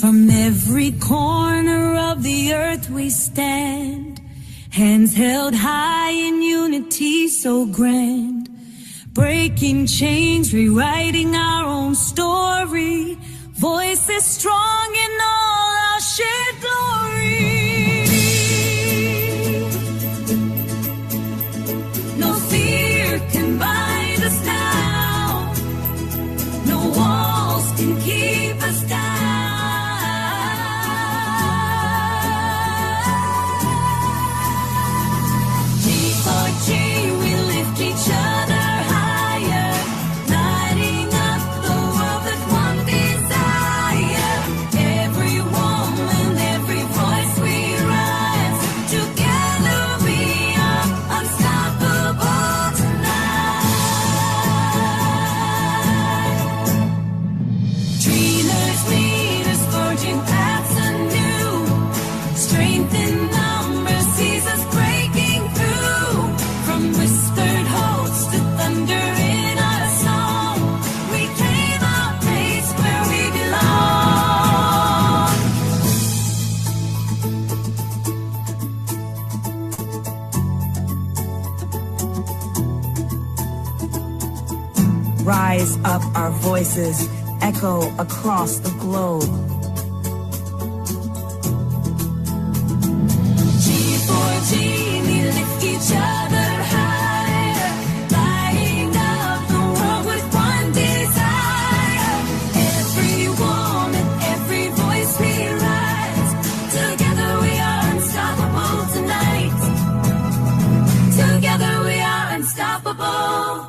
From every corner of the earth we stand, hands held high in unity so grand, breaking chains, rewriting our own story, voices strong in all our shared glory. No fear can bind us now, no walls can keep us down. G4G, we lift each other higher, lighting up the world with one desire. Every woman, every voice we rise, together we are unstoppable tonight. Dreamers, leaders, forging paths anew, strength in numbers sees us breaking through. From whispered hopes to thunder in our song, we claim our place where we belong. Rise up, our voices echo across the globe. G4G, we lift each other higher, lighting up the world with one desire. Every woman, every voice we rise, together we are unstoppable tonight. Together we are unstoppable.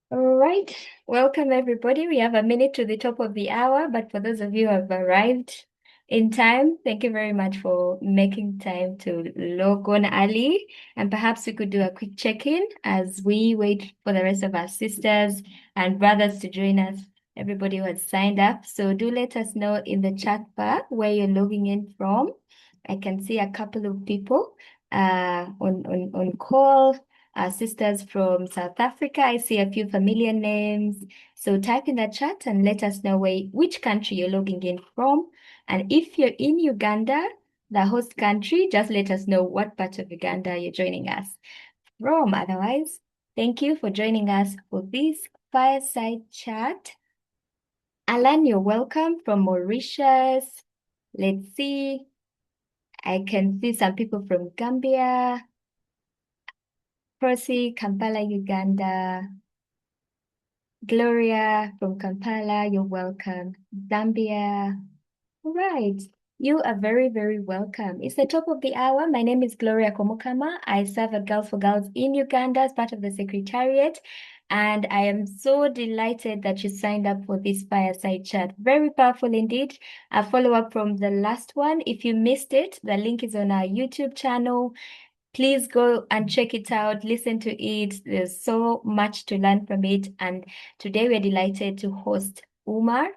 All right, welcome everybody. We have a minute to the top of the hour, but for those of you who have arrived in time, thank you very much for making time to log on early. And perhaps we could do a quick check-in as we wait for the rest of our sisters and brothers to join us, everybody who has signed up. So do let us know in the chat bar where you're logging in from. I can see a couple of people on call. Sisters from South Africa. I see a few familiar names. So type in the chat and let us know which country you're logging in from. And if you're in Uganda, the host country, just let us know what part of Uganda you're joining us from. Otherwise, thank you for joining us for this fireside chat. Alan, you're welcome from Mauritius. Let's see. I can see some people from Gambia. Percy, Kampala, Uganda. Gloria from Kampala, you're welcome. Zambia. All right. You are very, very welcome. It's the top of the hour. My name is Gloria Komukama. I serve at Girls for Girls in Uganda as part of the Secretariat. And I am so delighted that you signed up for this fireside chat. Very powerful indeed. A follow-up from the last one. If you missed it, the link is on our YouTube channel. Please go and check it out, listen to it. There's so much to learn from it. And today we're delighted to host Umar.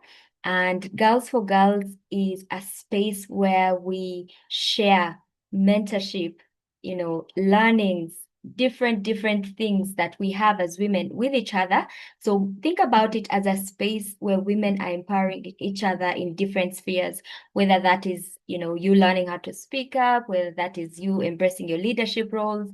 And Girls for Girls is a space where we share mentorship, learnings, different things that we have as women with each other. So think about it as a space where women are empowering each other in different spheres, whether that is, you learning how to speak up, whether that is you embracing your leadership roles.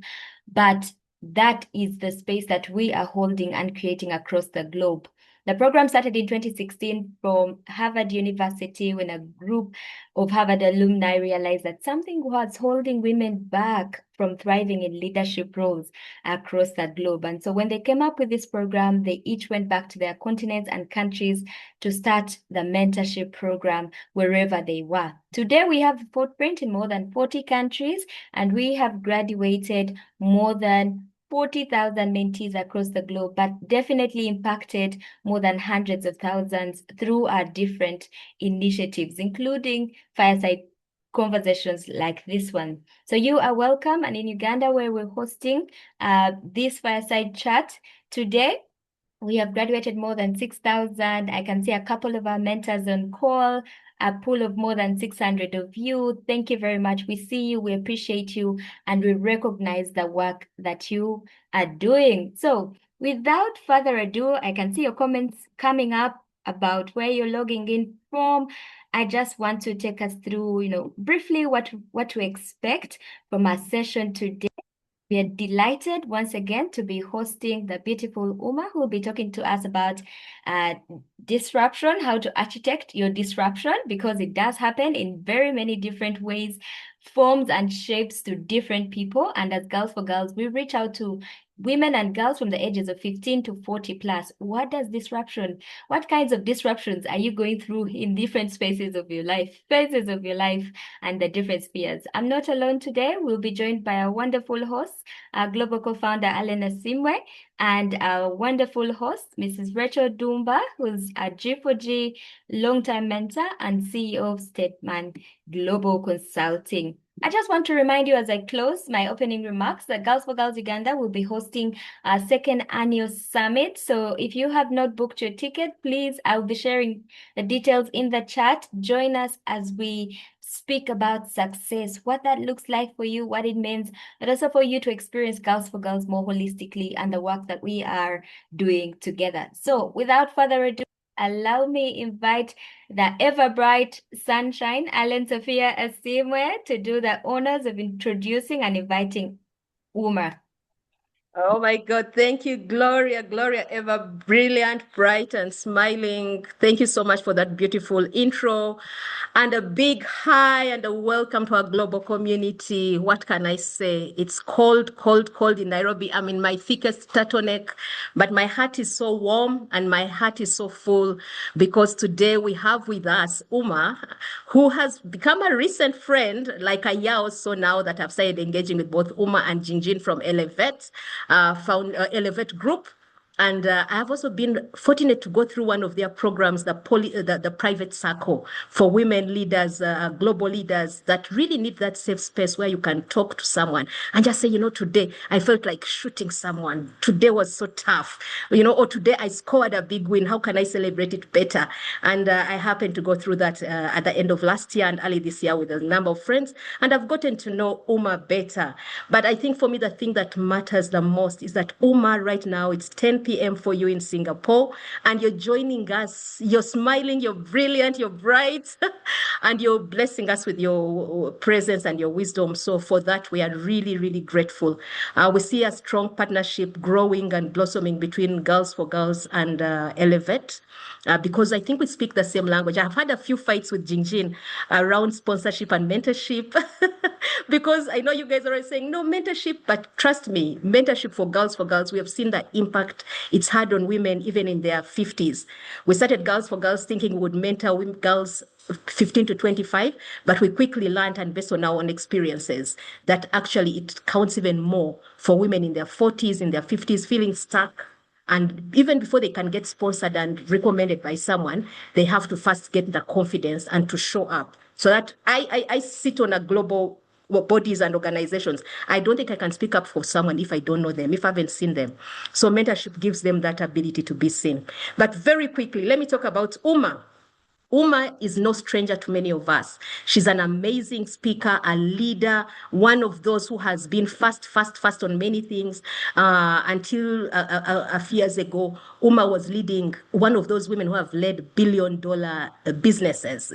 But that is the space that we are holding and creating across the globe. The program started in 2016 from Harvard University when a group of Harvard alumni realized that something was holding women back from thriving in leadership roles across the globe. And so when they came up with this program, they each went back to their continents and countries to start the mentorship program wherever they were. Today, we have a footprint in more than 40 countries, and we have graduated more than 40,000 mentees across the globe, but definitely impacted more than hundreds of thousands through our different initiatives, including fireside conversations like this one. So you are welcome. And in Uganda, where we're hosting this fireside chat today, We have graduated more than 6,000. I can see a couple of our mentors on call, a pool of more than 600 of you. Thank you very much. We see you, we appreciate you, and we recognize the work that you are doing. So without further ado, I can see your comments coming up about where you're logging in from. I just want to take us through, briefly what to expect from our session today. We are delighted once again to be hosting the beautiful Uma, who will be talking to us about disruption, how to architect your disruption, because it does happen in very many different ways, forms and shapes to different people. And as Girls for Girls, we reach out to women and girls from the ages of 15 to 40 plus. What kinds of disruptions are you going through in different phases of your life, and the different spheres? I'm not alone today. We'll be joined by our wonderful host, our global co-founder, Alena Simwe, and our wonderful host, Mrs. Rachel Dumba, who's a G4G longtime mentor and CEO of Stateman Global Consulting. I just want to remind you as I close my opening remarks that Girls for Girls Uganda will be hosting our second annual summit. So if you have not booked your ticket, please, I'll be sharing the details in the chat. Join us as we speak about success, what that looks like for you, what it means, but also for you to experience Girls for Girls more holistically and the work that we are doing together. So without further ado, allow me invite the ever bright sunshine, Alan Sophia Asimwe, to do the honors of introducing and inviting Uma. Oh my God, thank you, Gloria. Gloria, ever brilliant, bright, and smiling. Thank you so much for that beautiful intro. And a big hi and a welcome to our global community. What can I say? It's cold, cold, cold in Nairobi. I'm in my thickest turtleneck, but my heart is so warm and my heart is so full because today we have with us Uma, who has become a recent friend, like a year or so now that I've started engaging with both Uma and Jinjin from Elevate. Elevate Group. And I have also been fortunate to go through one of their programs, the private circle for women leaders, global leaders that really need that safe space where you can talk to someone and just say, today I felt like shooting someone. Today was so tough, or today I scored a big win. How can I celebrate it better? And I happened to go through that at the end of last year and early this year with a number of friends. And I've gotten to know Uma better. But I think for me, the thing that matters the most is that Uma right now, it's 10 p.m. for you in Singapore, and you're joining us. You're smiling, you're brilliant, you're bright, and you're blessing us with your presence and your wisdom. So for that, we are really, really grateful. We see a strong partnership growing and blossoming between Girls for Girls and Elevate. Because I think we speak the same language. I've had a few fights with Jinjin around sponsorship and mentorship because I know you guys are always saying, no, mentorship, but trust me, mentorship for Girls, we have seen the impact it's had on women even in their 50s. We started Girls for Girls thinking we would mentor girls 15 to 25, but we quickly learned, and based on our own experiences, that actually it counts even more for women in their 40s, in their 50s, feeling stuck. And even before they can get sponsored and recommended by someone, they have to first get the confidence and to show up. So that I sit on a global bodies and organizations. I don't think I can speak up for someone if I don't know them, if I haven't seen them. So mentorship gives them that ability to be seen. But very quickly, let me talk about Uma. Uma is no stranger to many of us. She's an amazing speaker, a leader, one of those who has been fast on many things. Until a few years ago, Uma was leading one of those women who have led billion-dollar businesses.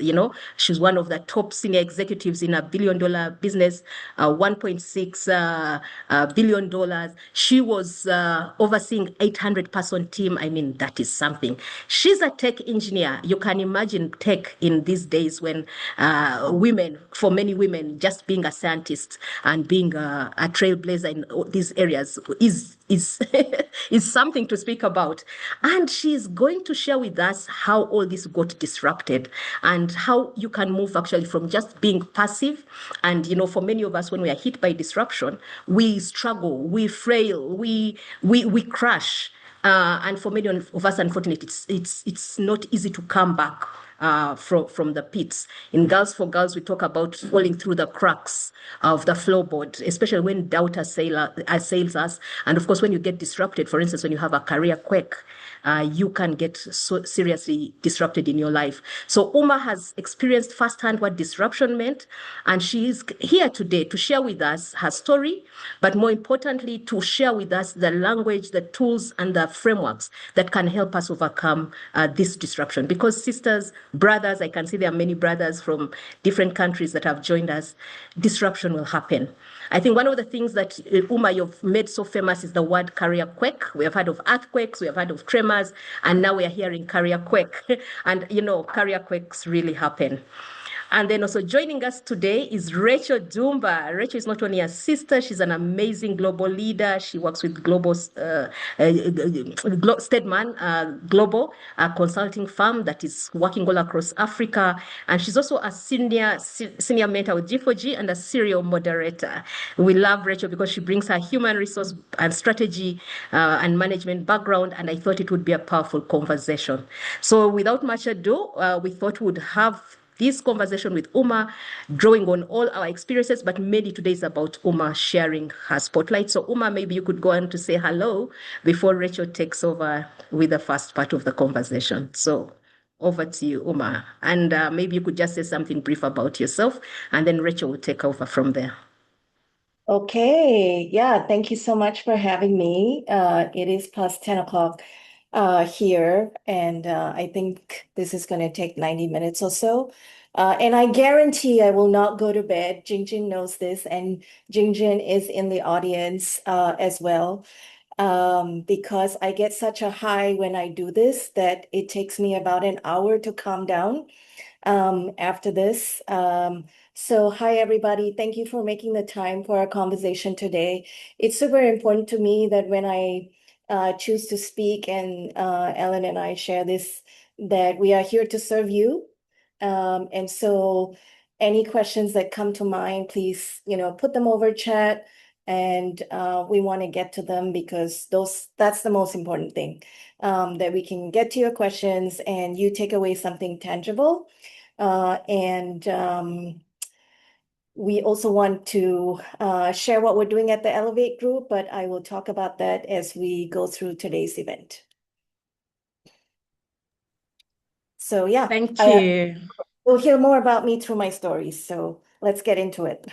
She's one of the top senior executives in a billion-dollar business, $1.6 billion. She was overseeing 800-person team. I mean, that is something. She's a tech engineer. You can imagine tech in these days when for many women, just being a scientist and being a trailblazer in these areas is is something to speak about. And she's going to share with us how all this got disrupted and how you can move actually from just being passive. And, for many of us, when we are hit by disruption, we struggle, we frail, we crash. And for many of us, unfortunately, it's not easy to come back from the pits. In Girls for Girls, we talk about falling through the cracks of the floorboard, especially when doubt assails us. And of course, when you get disrupted, for instance, when you have a career quake, you can get so seriously disrupted in your life. So Uma has experienced firsthand what disruption meant, and she is here today to share with us her story, but more importantly, to share with us the language, the tools, and the frameworks that can help us overcome this disruption. Because sisters, brothers, I can see there are many brothers from different countries that have joined us, disruption will happen. I think one of the things that Uma, you've made so famous is the word career quake. We have heard of earthquakes, we have heard of tremors, and now we are hearing career quake. And career quakes really happen. And then also joining us today is Rachel Dumba. Rachel is not only a sister, she's an amazing global leader. She works with Stedman Global, a consulting firm that is working all across Africa. And she's also a senior mentor with G4G and a serial moderator. We love Rachel because she brings her human resource and strategy and management background. And I thought it would be a powerful conversation. So without much ado, we thought we would have this conversation with Uma, drawing on all our experiences, but mainly today is about Uma sharing her spotlight. So Uma, maybe you could go on to say hello before Rachel takes over with the first part of the conversation. So over to you, Uma. And maybe you could just say something brief about yourself, and then Rachel will take over from there. Okay, yeah, thank you so much for having me. It is past 10 o'clock here, and I think this is going to take 90 minutes or so. And I guarantee I will not go to bed. Jingjin knows this, and Jingjin is in the audience as well, because I get such a high when I do this that it takes me about an hour to calm down after this. So hi, everybody. Thank you for making the time for our conversation today. It's super important to me that when I choose to speak, and Ellen and I share this, that we are here to serve you. And so any questions that come to mind, please, put them over chat, and we want to get to them because that's the most important thing, that we can get to your questions and you take away something tangible. And we also want to share what we're doing at the Elevate group, but I will talk about that as we go through today's event. So yeah. Thank you. We'll hear more about me through my stories. So let's get into it.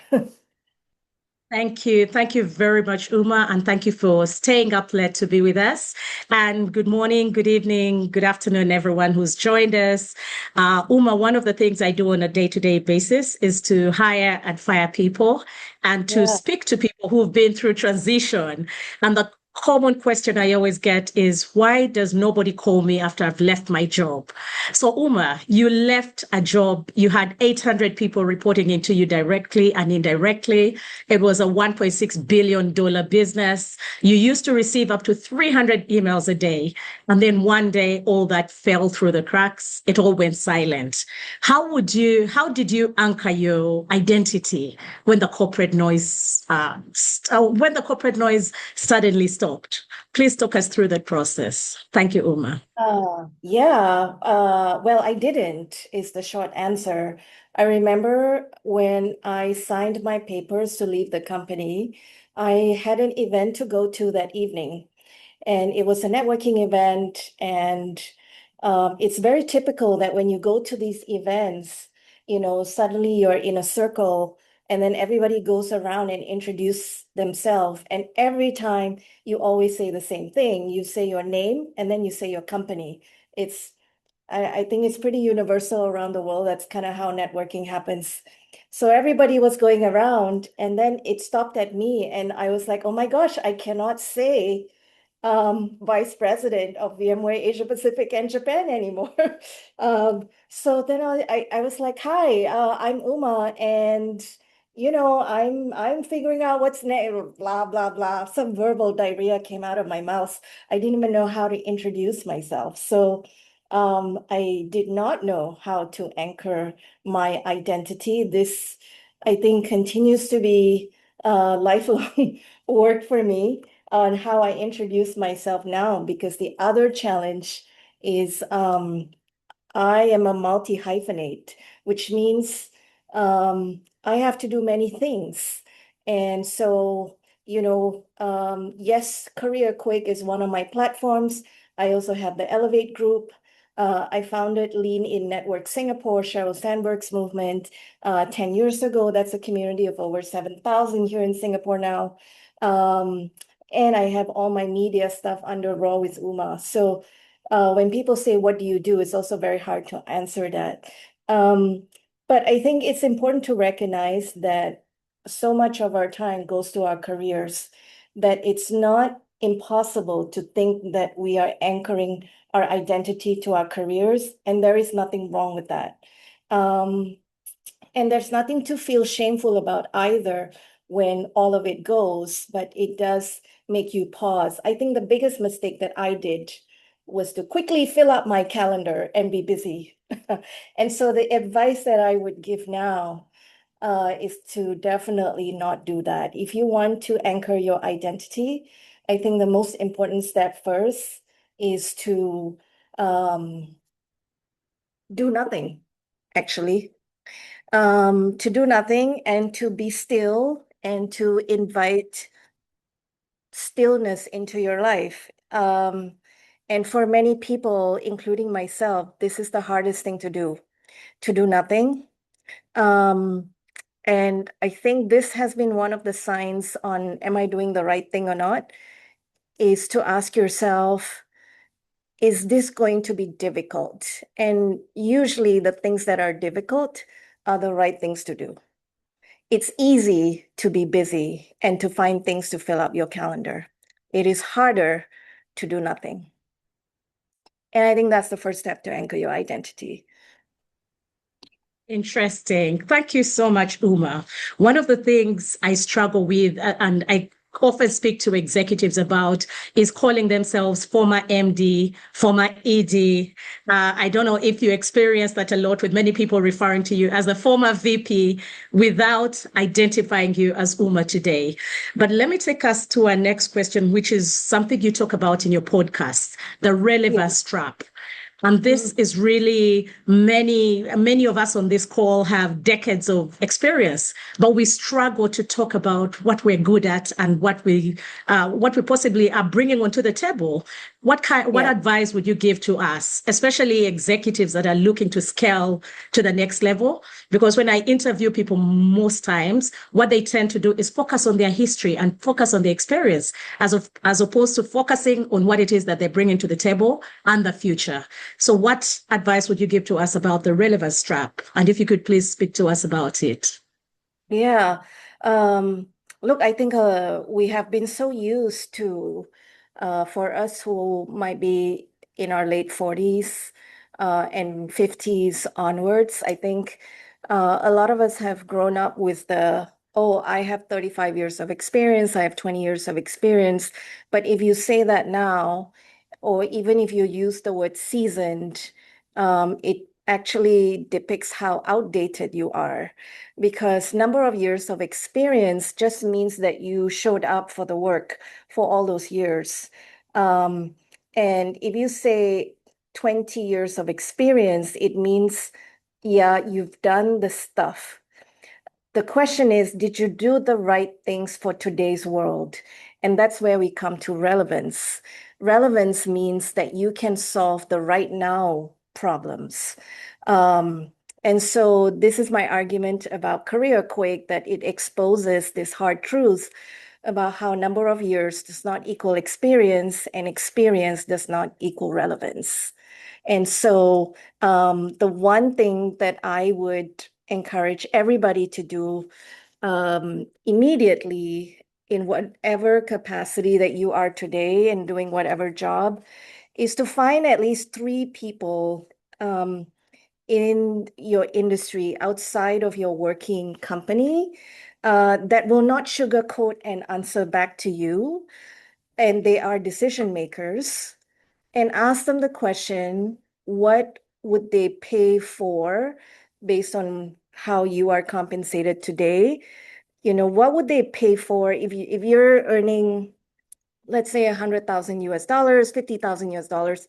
Thank you. Thank you very much, Uma, and thank you for staying up late to be with us. And good morning, good evening, good afternoon, everyone who's joined us. Uma, one of the things I do on a day-to-day basis is to hire and fire people and to speak to people who've been through transition. And the common question I always get is, why does nobody call me after I've left my job? So Uma, you left a job, you had 800 people reporting into you directly and indirectly. It was a $1.6 billion business. You used to receive up to 300 emails a day. And then one day, all that fell through the cracks. It all went silent. How did you anchor your identity when the corporate noise suddenly stopped? Please talk us through that process. Thank you, Uma. Well, I didn't, is the short answer. I remember when I signed my papers to leave the company, I had an event to go to that evening, and it was a networking event. And it's very typical that when you go to these events, suddenly you're in a circle, and then everybody goes around and introduce themselves. And every time you always say the same thing. You say your name and then you say your company. I think it's pretty universal around the world. That's kind of how networking happens. So everybody was going around, and then it stopped at me, and I was like, oh my gosh, I cannot say vice president of VMware Asia Pacific and Japan anymore. So then I was like, hi, I'm Uma, and I'm figuring out what's next, blah, blah, blah. Some verbal diarrhea came out of my mouth. I didn't even know how to introduce myself. So I did not know how to anchor my identity. This, I think, continues to be lifelong work for me on how I introduce myself now, because the other challenge is I am a multi-hyphenate, which means I have to do many things. And so, yes, Career Quick is one of my platforms. I also have the Elevate group. I founded Lean In Network Singapore, Sheryl Sandberg's movement 10 years ago. That's a community of over 7,000 here in Singapore now. And I have all my media stuff under Raw with Uma. So when people say, what do you do? It's also very hard to answer that. But I think it's important to recognize that so much of our time goes to our careers, that it's not impossible to think that we are anchoring our identity to our careers, and there is nothing wrong with that. And there's nothing to feel shameful about either when all of it goes, but it does make you pause. I think the biggest mistake that I did was to quickly fill up my calendar and be busy. And so the advice that I would give now is to definitely not do that. If you want to anchor your identity, I think the most important step first is to do nothing, actually. To do nothing and to be still and to invite stillness into your life. And for many people, including myself, this is the hardest thing to do nothing. And I think this has been one of the signs on, am I doing the right thing or not? Is to ask yourself, is this going to be difficult? And usually the things that are difficult are the right things to do. It's easy to be busy and to find things to fill up your calendar. It is harder to do nothing. And I think that's the first step to anchor your identity. Interesting. Thank you so much, Uma. One of the things I struggle with, and I often speak to executives about, is calling themselves former MD, former ED. I don't know if you experience that a lot, with many people referring to you as a former VP without identifying you as Uma today. But let me take us to our next question, which is something you talk about in your podcast, the relevance trap. And this is really, many of us on this call have decades of experience, but we struggle to talk about what we're good at and what we possibly are bringing onto the table. What advice would you give to us, especially executives that are looking to scale to the next level? Because when I interview people, most times what they tend to do is focus on their history and focus on their experience, as opposed to focusing on what it is that they're bringing to the table and the future. So what advice would you give to us about the relevance trap? And if you could please speak to us about it. Yeah. Look, I think we have been so used to, for us who might be in our late 40s and 50s onwards, I think a lot of us have grown up with oh, I have 35 years of experience, I have 20 years of experience. But if you say that now, or even if you use the word seasoned, it actually depicts how outdated you are, because number of years of experience just means that you showed up for the work for all those years. And if you say 20 years of experience, it means, yeah, you've done the stuff. The question is, did you do the right things for today's world? And that's where we come to relevance. Relevance means that you can solve the right now problems. And so this is my argument about Career Quake, that it exposes this hard truth about how number of years does not equal experience, and experience does not equal relevance. And so the one thing that I would encourage everybody to do immediately, in whatever capacity that you are today and doing whatever job, is to find at least 3 people in your industry outside of your working company that will not sugarcoat and answer back to you, and they are decision makers, and ask them the question, what would they pay for based on how you are compensated today? What would they pay for if you're earning, let's say, $100,000 US, $50,000 US?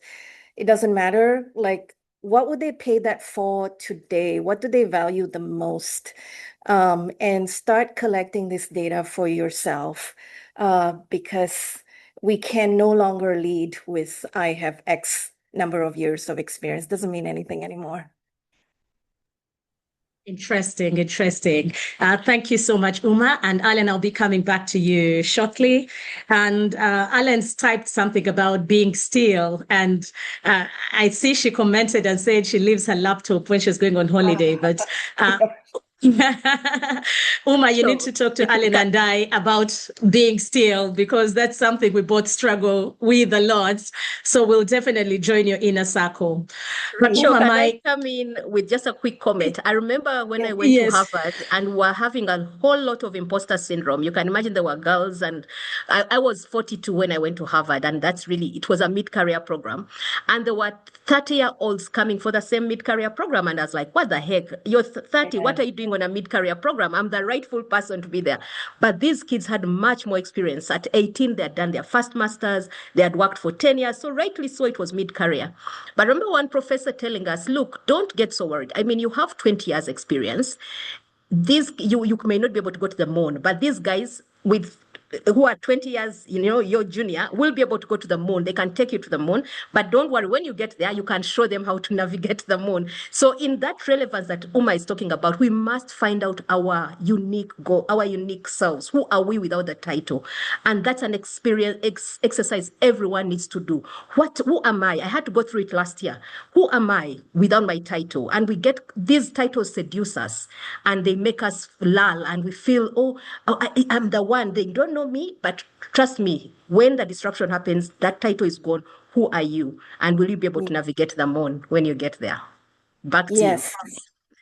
It doesn't matter. Like, what would they pay that for today? What do they value the most? And start collecting this data for yourself, because we can no longer lead with I have X number of years of experience. Doesn't mean anything anymore. Interesting, interesting. Thank you so much, Uma. And Alan, I'll be coming back to you shortly. And Alan's typed something about being still. And I see she commented and said she leaves her laptop when she's going on holiday. But Uma, you need to talk to Alan and I about being still, because that's something we both struggle with a lot. So we'll definitely join your inner circle. But Sure, Uma, can I come in with just a quick comment? I remember when I went to Yes. Harvard and we were having a whole lot of imposter syndrome. You can imagine there were girls, and I was 42 when I went to Harvard, and it was a mid-career program. And there were 30-year-olds coming for the same mid-career program. And I was like, what the heck? You're 30. What are you doing on a mid-career program? I'm the rightful person to be there. But these kids had much more experience. At 18, they had done their first master's. They had worked for 10 years. So rightly so, it was mid-career. But I remember one professor telling us, look, don't get so worried. I mean, you have 20 years experience. You may not be able to go to the moon, but these guys who are 20 years, your junior, will be able to go to the moon. They can take you to the moon, but don't worry, when you get there, you can show them how to navigate the moon. So in that relevance that Uma is talking about, we must find out our unique goal, our unique selves. Who are we without the title? And that's an exercise everyone needs to do. Who am I? I had to go through it last year. Who am I without my title? And we get these titles seduce us, and they make us lull, and we feel, I'm the one. They don't know me, but trust me, when the disruption happens, that title is gone. Who are you? And will you be able to navigate the moon when you get there? Back to you.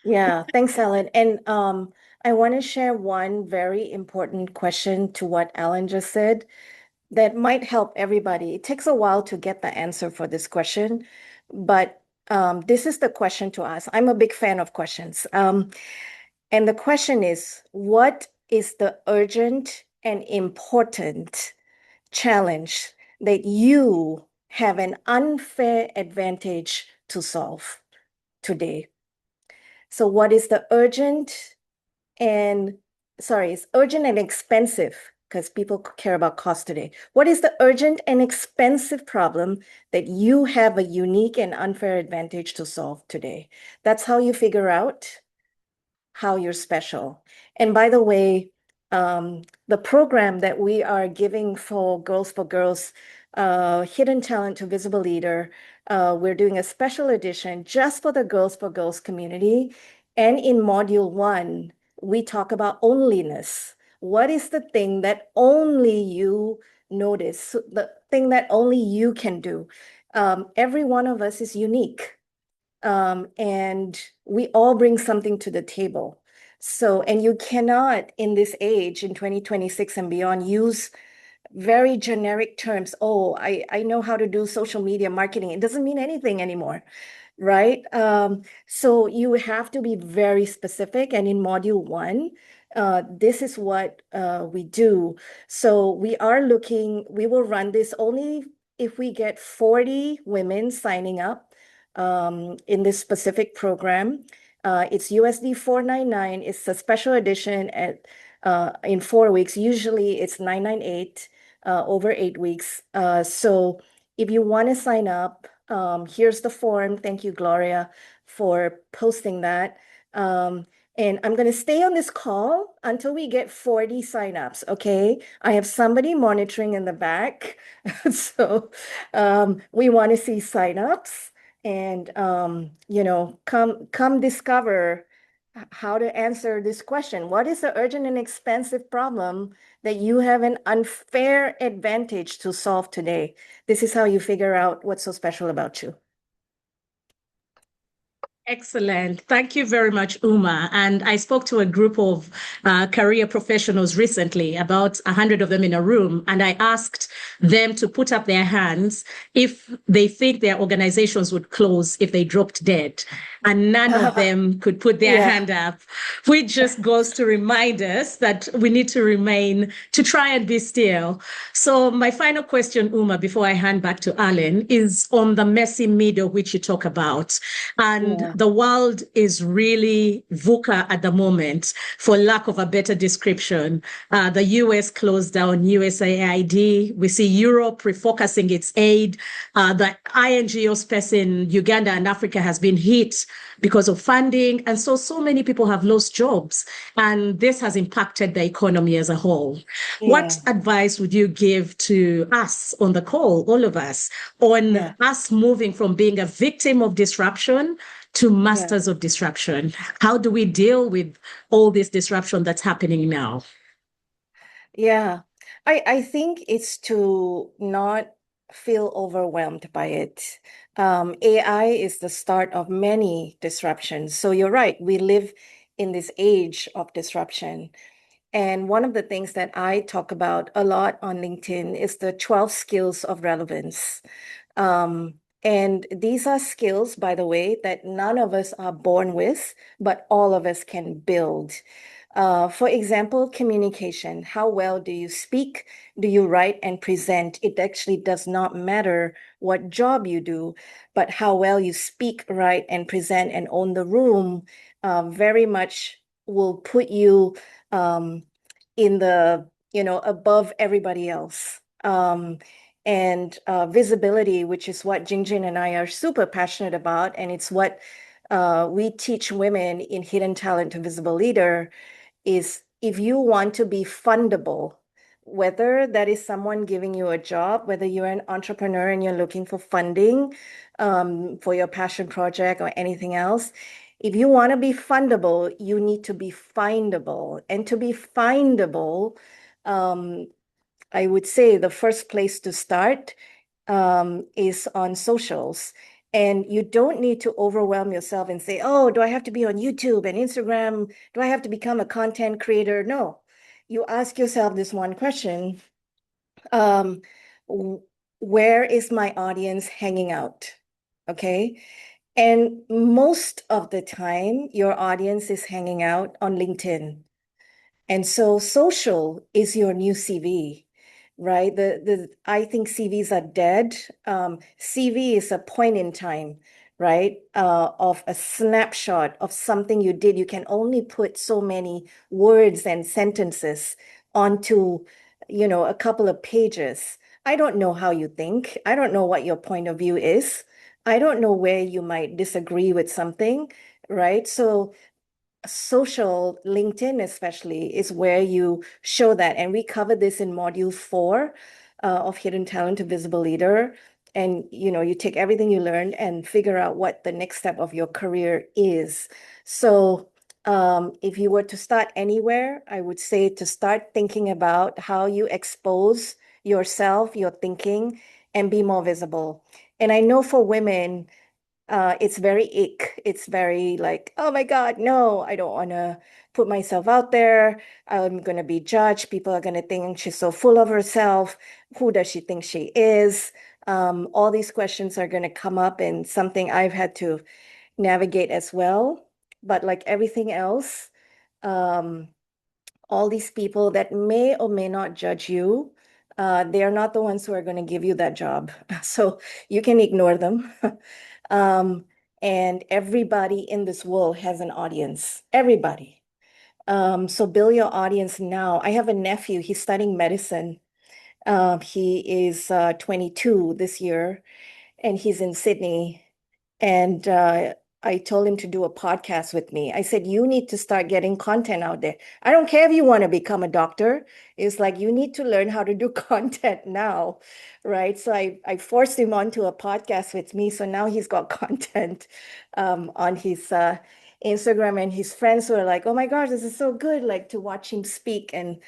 Yeah, thanks, Alan. And I want to share one very important question to what Alan just said that might help everybody. It takes a while to get the answer for this question, but this is the question to ask. I'm a big fan of questions. And the question is, what is the urgent and important challenge that you have an unfair advantage to solve today? So what is the urgent and expensive, because people care about cost today. What is the urgent and expensive problem that you have a unique and unfair advantage to solve today? That's how you figure out how you're special. And by the way, the program that we are giving for Girls, Hidden Talent to Visible Leader, we're doing a special edition just for the Girls community. And in Module 1, we talk about onlyness. What is the thing that only you notice, the thing that only you can do? Every one of us is unique. And we all bring something to the table. So, and you cannot in this age, in 2026 and beyond, use very generic terms. Oh, I know how to do social media marketing. It doesn't mean anything anymore, right? So you have to be very specific. And in Module 1, this is what we do. So we will run this only if we get 40 women signing up in this specific program. It's USD $499. It's a special edition in 4 weeks. Usually it's $998 over 8 weeks. So if you want to sign up, here's the form. Thank you, Gloria, for posting that. And I'm going to stay on this call until we get 40 signups, okay? I have somebody monitoring in the back. So we want to see signups. And come discover how to answer this question. What is the urgent and expensive problem that you have an unfair advantage to solve today? This is how you figure out what's so special about you. Excellent. Thank you very much, Uma. And I spoke to a group of career professionals recently, about 100 of them in a room, and I asked them to put up their hands if they think their organizations would close if they dropped dead. and none of them could put their Yeah. hand up, which just goes to remind us that we need to try and be still. So my final question, Uma, before I hand back to Alan, is on the messy middle, which you talk about. And Yeah. the world is really VUCA at the moment, for lack of a better description. The US closed down USAID. We see Europe refocusing its aid. The INGO space in Uganda and Africa has been hit because of funding. And so many people have lost jobs. And this has impacted the economy as a whole. What Yeah. advice would you give to us on the call, all of us, on Yeah. us moving from being a victim of disruption to Yeah. masters of disruption? How do we deal with all this disruption that's happening now? Yeah. I think it's to not feel overwhelmed by it. AI is the start of many disruptions. So you're right, we live in this age of disruption. And one of the things that I talk about a lot on LinkedIn is the 12 skills of relevance. And these are skills, by the way, that none of us are born with, but all of us can build. For example, communication. How well do you speak? Do you write and present? It actually does not matter what job you do, but how well you speak, write, and present and own the room very much will put you in the, above everybody else. And visibility, which is what Jingjin and I are super passionate about, and it's what we teach women in Hidden Talent to Visible Leader, is if you want to be fundable, whether that is someone giving you a job, whether you're an entrepreneur and you're looking for funding for your passion project or anything else, if you want to be fundable, you need to be findable. And to be findable, I would say the first place to start is on socials. And you don't need to overwhelm yourself and say, oh, do I have to be on YouTube and Instagram? Do I have to become a content creator? No. You ask yourself this one question. Um, where is my audience hanging out? Okay. And most of the time, your audience is hanging out on LinkedIn. And so social is your new CV, right? I think CVs are dead. CV is a point in time, right? Of a snapshot of something you did. You can only put so many words and sentences onto, a couple of pages. I don't know how you think. I don't know what your point of view is. I don't know where you might disagree with something, right? So social, LinkedIn especially, is where you show that. And we cover this in module 4 of Hidden Talent to Visible Leader. And you take everything you learned and figure out what the next step of your career is. So if you were to start anywhere, I would say to start thinking about how you expose yourself, your thinking, and be more visible. And I know for women, it's very ick. It's very like, oh my God, no, I don't want to put myself out there. I'm going to be judged. People are going to think she's so full of herself. Who does she think she is? All these questions are going to come up, and something I've had to navigate as well. But like everything else, um, all these people that may or may not judge you, they are not the ones who are going to give you that job. So you can ignore them. Um, and everybody in this world has an audience, everybody. So build your audience now. I have a nephew, he's studying medicine. He is 22 this year, and he's in Sydney. And I told him to do a podcast with me. I said, you need to start getting content out there. I don't care if you want to become a doctor. It's like you need to learn how to do content now, right? So I forced him onto a podcast with me. So now he's got content on his Instagram, and his friends were like, oh my gosh, this is so good, like to watch him speak and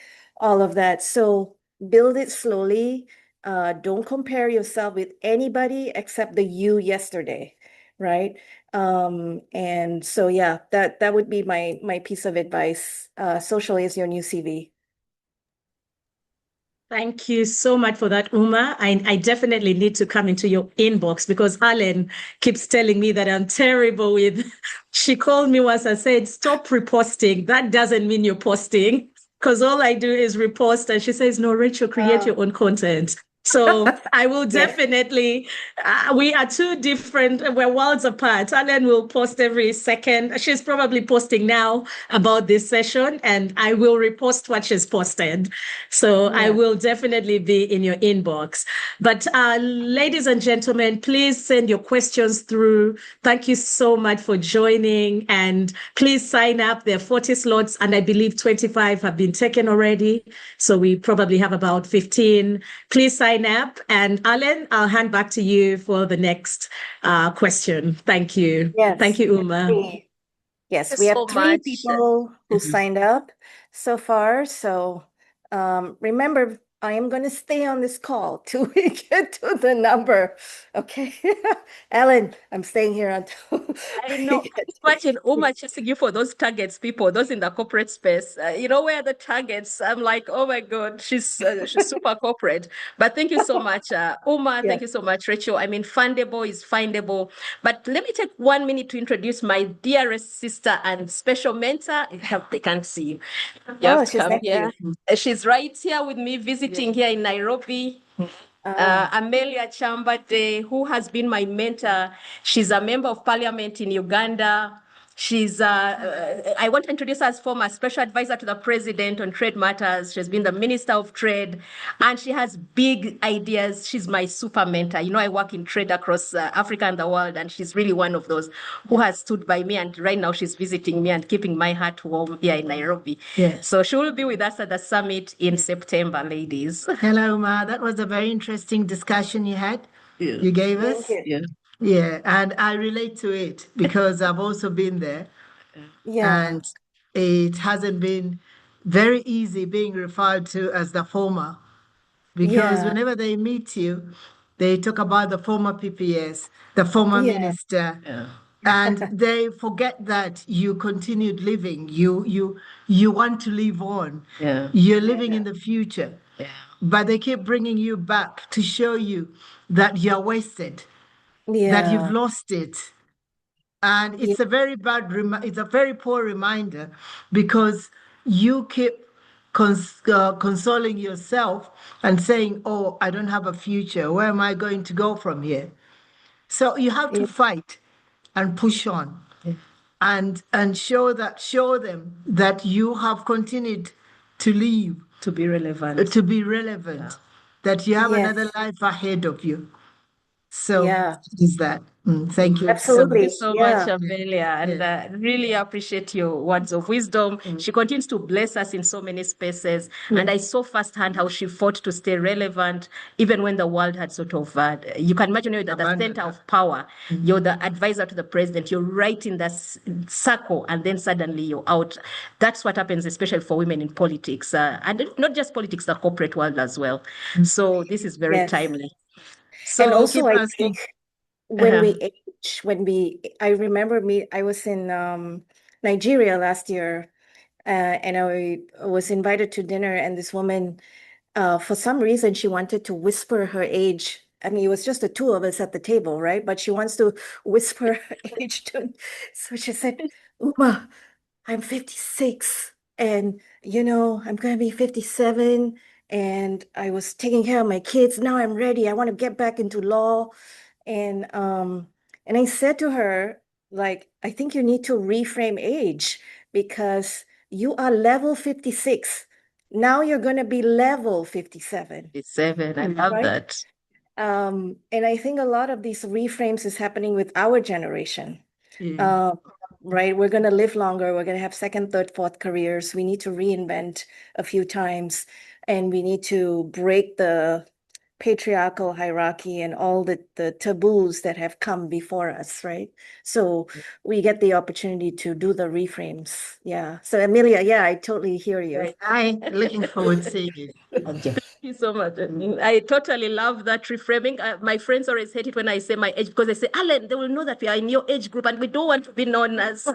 all of that. So build it slowly. Don't compare yourself with anybody except the you yesterday, right? And so yeah, that would be my piece of advice. Social is your new CV. Thank you so much for that, Uma. I definitely need to come into your inbox because Alan keeps telling me that I'm terrible with. She called me once and said, "Stop reposting. That doesn't mean you're posting." Because all I do is repost. And she says, "No, Rachel, create your own content." So I will Yes. definitely, we are two different, we're worlds apart. Alan will post every second. She's probably posting now about this session, and I will repost what she's posted. So I Yeah. will definitely be in your inbox. But ladies and gentlemen, please send your questions through. Thank you so much for joining. And please sign up. There are 40 slots, and I believe 25 have been taken already. So we probably have about 15. Please sign up. And Alan, I'll hand back to you for the next question. Thank you. Yes. Thank you, Uma. Yes, Thank we you have so 3 much. people who signed up so far. So remember, I am going to stay on this call till we get to the number. Okay. Alan, I'm staying here until I we know. get to Imagine Uma chasing you for those targets, people, those in the corporate space. You know where the targets? I'm like, oh my God, she's super corporate. But thank you so much, Uma. Yeah. Thank you so much, Rachel. I mean, fundable is findable. But let me take 1 minute to introduce my dearest sister and special mentor. They can't see you. You have Oh, to she's come next to here. you. She's right here with me, visiting here in Nairobi. Amelia Chambade, who has been my mentor. She's a member of parliament in Uganda. She's, I want to introduce her as former special advisor to the president on trade matters. She's been the minister of trade, and she has big ideas. She's my super mentor. You know, I work in trade across Africa and the world, and she's really one of those who has stood by me. And right now, she's visiting me and keeping my heart warm here in Nairobi. Yes. So she will be with us at the summit in September, ladies. Hello, Ma. That was a very interesting discussion you had. Yeah. You gave Thank us. you. Yeah. Yeah, and I relate to it because I've also been there, Yeah. and it hasn't been very easy being referred to as the former because Yeah. whenever they meet you, they talk about the former PPS, the former Yeah. minister, Yeah. and they forget that you continued living. You want to live on. Yeah. You're living in the future. Yeah. But they keep bringing you back to show you that you're wasted, that you've Yeah. lost it. And Yeah. it's a very it's a very poor reminder because you keep consoling yourself and saying, "Oh, I don't have a future. Where am I going to go from here?" So you have to Yeah. fight and push on and show them that you have continued to live, To be relevant. to be relevant, that you have Yes. another life ahead of you. So Yeah. is that. Thank you so Thank much. you Absolutely. so much, Yeah. Amelia, and really appreciate your words of wisdom. She continues to bless us in so many spaces, and I saw firsthand how she fought to stay relevant, even when the world had sort of. You can imagine you're at the center of power. You're the advisor to the president. You're right in that circle, and then suddenly you're out. That's what happens, especially for women in politics, and not just politics, the corporate world as well. So this is very Yes. timely. And So. also, Keep I asking. think when we age, I remember I was in Nigeria last year, and I was invited to dinner, and this woman, for some reason, she wanted to whisper her age. I mean, it was just the two of us at the table, right? But she wants to whisper her age to me. So she said, Uma, I'm 56, and I'm going to be 57, and I was taking care of my kids. Now I'm ready. I want to get back into law. And I said to her, like, I think you need to reframe age because you are level 56. Now you're going to be level 57, 57. I love right? that. And I think a lot of these reframes is happening with our generation. Right? We're going to live longer. We're going to have second, third, fourth careers. We need to reinvent a few times, and we need to break the patriarchal hierarchy and all the taboos that have come before us, right? So we get the opportunity to do the reframes. Yeah. So Amelia, yeah, I totally hear you. Right. I'm looking forward to seeing it. Thank you. Thank you so much. I totally love that reframing. My friends always hate it when I say my age because they say, Alan, they will know that we are in your age group and we don't want to be known as.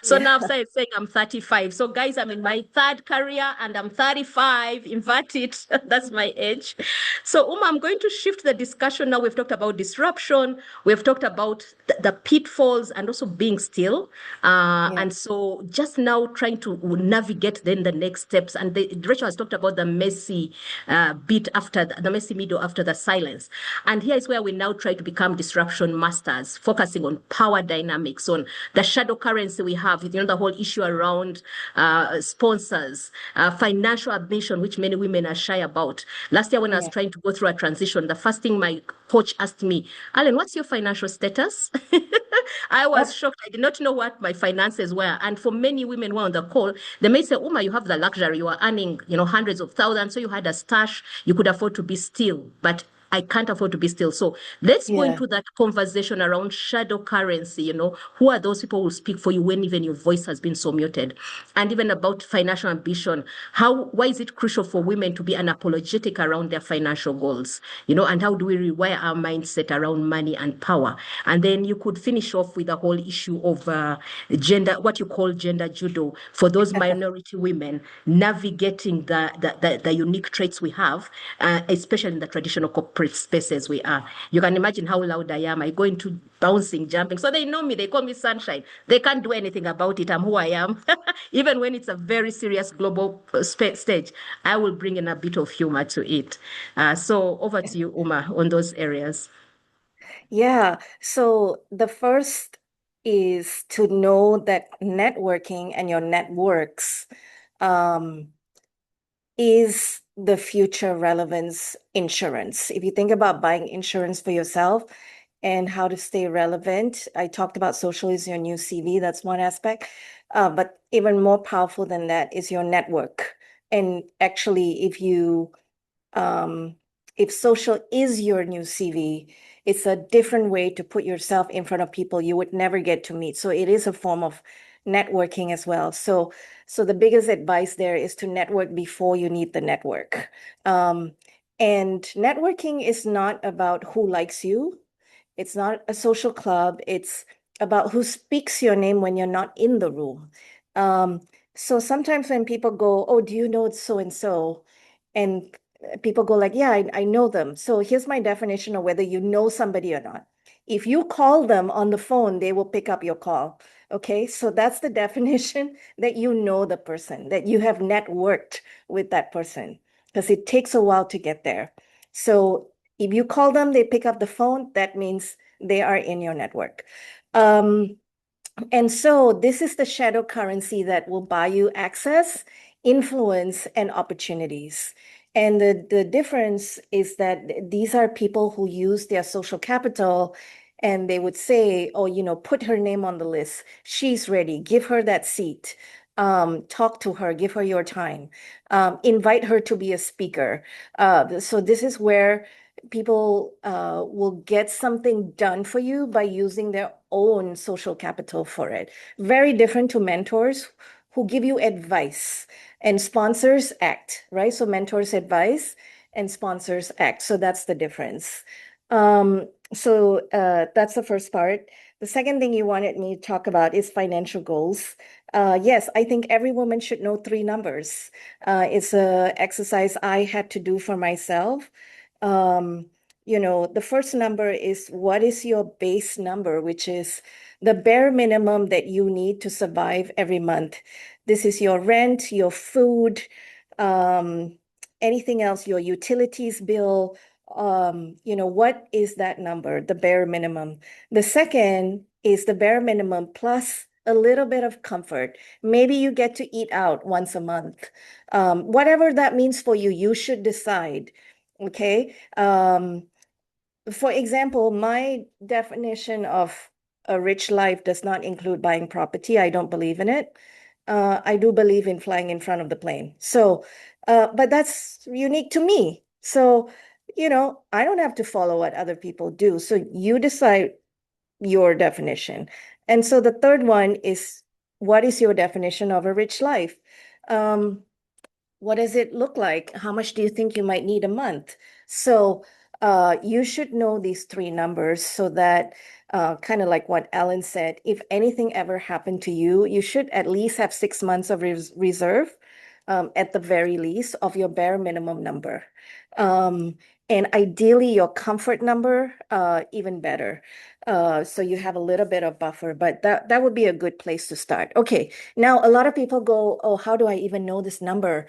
So Yeah. now I've started saying I'm 35. So guys, I'm in my third career and I'm 35. Invert it. That's my age. So Uma, I'm going to shift the discussion now. We've talked about disruption. We've talked about the pitfalls and also being still. Yeah. And so just now trying to navigate then the next steps. And Rachel has talked about the messy bit after the messy middle after the silence. And here is where we now try to become disruption masters, focusing on power dynamics, on the shadow currency we have, the whole issue around sponsors, financial admission, which many women are shy about. Last year when I was Yeah. trying to go through a transition, the first thing my coach asked me, Alan, what's your financial status? I was shocked. I did not know what my finances were. And for many women who are on the call, they may say, Uma, you have the luxury. You are earning, hundreds of thousands. So you had a stash. You could afford to be still. But I can't afford to be still. So let's go Yeah. into that conversation around shadow currency. Who are those people who speak for you when even your voice has been so muted? And even about financial ambition. Why is it crucial for women to be unapologetic around their financial goals? And how do we rewire our mindset around money and power? And then you could finish off with the whole issue of gender, what you call gender judo, for those minority women navigating the unique traits we have, especially in the traditional corporate spaces we are. You can imagine how loud I am. I go into bouncing, jumping. So they know me. They call me Sunshine. They can't do anything about it. I'm who I am. Even when it's a very serious global stage, I will bring in a bit of humor to it. So over to you, Uma, on those areas. Yeah. So the first is to know that networking and your networks um, is the future relevance insurance. If you think about buying insurance for yourself and how to stay relevant, I talked about social is your new CV. That's one aspect. But even more powerful than that is your network. And actually, if social is your new CV, it's a different way to put yourself in front of people you would never get to meet. So it is a form of networking as well. So the biggest advice there is to network before you need the network. And networking is not about who likes you. It's not a social club. It's about who speaks your name when you're not in the room. So sometimes when people go, oh, do you know so and so? And people go like, yeah, I know them. So here's my definition of whether you know somebody or not. If you call them on the phone, they will pick up your call. Okay, so that's the definition that you know the person, that you have networked with that person, because it takes a while to get there. So if you call them, they pick up the phone, that means they are in your network. And so this is the shadow currency that will buy you access, influence, and opportunities. And the difference is that these are people who use their social capital and they would say, oh, put her name on the list. She's ready. Give her that seat. Talk to her. Give her your time. Invite her to be a speaker. So this is where people will get something done for you by using their own social capital for it. Very different to mentors who give you advice, and sponsors act, right? So mentors advise and sponsors act. So that's the difference. That's the first part. The second thing you wanted me to talk about is financial goals. Yes, I think every woman should know three numbers. It's an exercise I had to do for myself. The first number is what is your base number, which is the bare minimum that you need to survive every month. This is your rent, your food, anything else, your utilities bill. What is that number, the bare minimum? The second is the bare minimum plus a little bit of comfort. Maybe you get to eat out once a month. Whatever that means for you, you should decide. Okay. For example, my definition of a rich life does not include buying property. I don't believe in it. I do believe in flying in front of the plane. So, but that's unique to me. So I don't have to follow what other people do. So you decide your definition. And so the third one is, what is your definition of a rich life? Um, what does it look like? How much do you think you might need a month? So you should know these three numbers so that kind of like what Ellen said, if anything ever happened to you, you should at least have 6 months of reserve, at the very least, of your bare minimum number. Um, and ideally, your comfort number, even better. So you have a little bit of buffer, but that would be a good place to start. Okay, now a lot of people go, oh, how do I even know this number?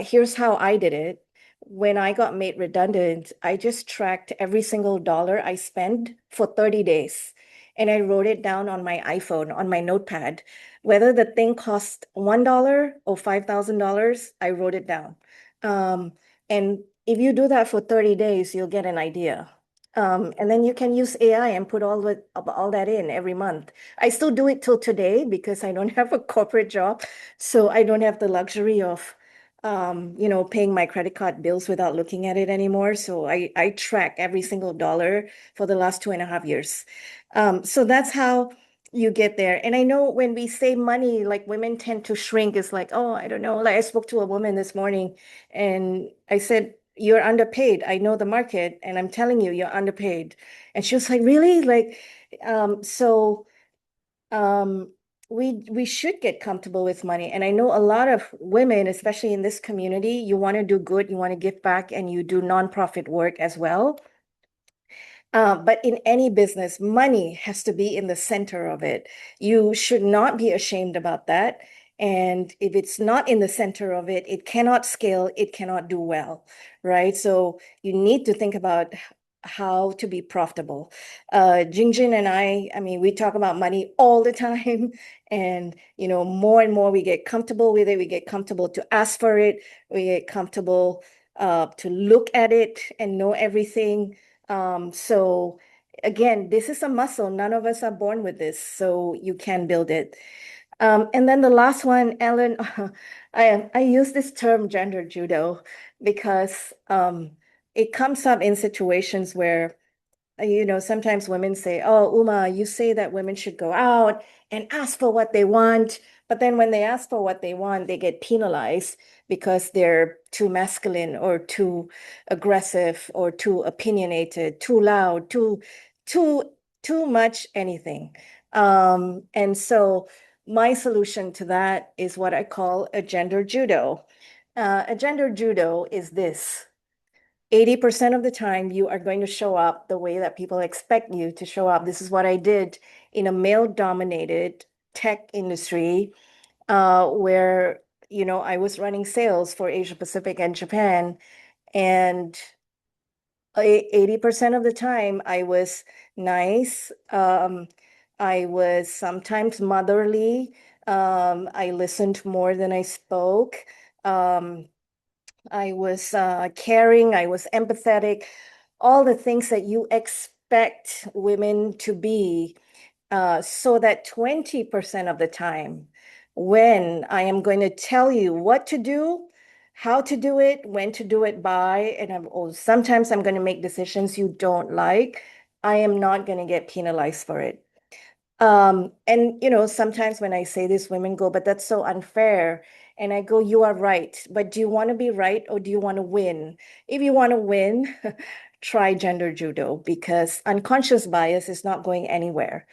Here's how I did it. When I got made redundant, I just tracked every single dollar I spend for 30 days. And I wrote it down on my iPhone, on my notepad. Whether the thing cost $1 or $5,000, I wrote it down. And if you do that for 30 days, you'll get an idea. And then you can use AI and put all that in every month. I still do it till today because I don't have a corporate job, so I don't have the luxury of paying my credit card bills without looking at it anymore. So I track every single dollar for the last 2.5 years. So that's how you get there. And I know when we save money, like women tend to shrink. It's like, oh, I don't know. Like I spoke to a woman this morning and I said, you're underpaid. I know the market and I'm telling you, you're underpaid. And she was like, really? Like, so um, we should get comfortable with money. And I know a lot of women, especially in this community, you want to do good, you want to give back, and you do nonprofit work as well. But in any business, money has to be in the center of it. You should not be ashamed about that. And if it's not in the center of it, it cannot scale, it cannot do well, right? So you need to think about how to be profitable. Jingjin and I mean, we talk about money all the time. And, more and more we get comfortable with it. We get comfortable to ask for it. We get comfortable to look at it and know everything. So again, this is a muscle. None of us are born with this, so you can build it. And then the last one, Ellen, I use this term gender judo because it comes up in situations where sometimes women say, oh, Uma, you say that women should go out and ask for what they want. But then when they ask for what they want, they get penalized because they're too masculine or too aggressive or too opinionated, too loud, too, too much anything. And so my solution to that is what I call a gender judo. A gender judo is this. 80% of the time, you are going to show up the way that people expect you to show up. This is what I did in a male-dominated tech industry, where, I was running sales for Asia Pacific and Japan. And 80% of the time, I was nice. I was sometimes motherly. I listened more than I spoke. Um, I was caring, I was empathetic, all the things that you expect women to be, so that 20% of the time, when I am going to tell you what to do, how to do it, when to do it by, and sometimes I'm going to make decisions you don't like, I am not going to get penalized for it. And sometimes when I say this, women go, but that's so unfair. And I go, you are right. But do you want to be right or do you want to win? If you want to win, try gender judo because unconscious bias is not going anywhere.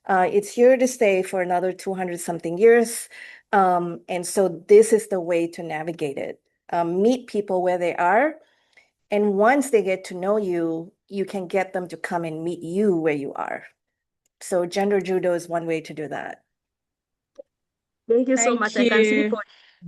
It's here to stay for another 200 something years. And so this is the way to navigate it. Meet people where they are. And once they get to know you, you can get them to come and meet you where you are. So gender judo is one way to do that. Thank you so Thank much. I can see you. Paul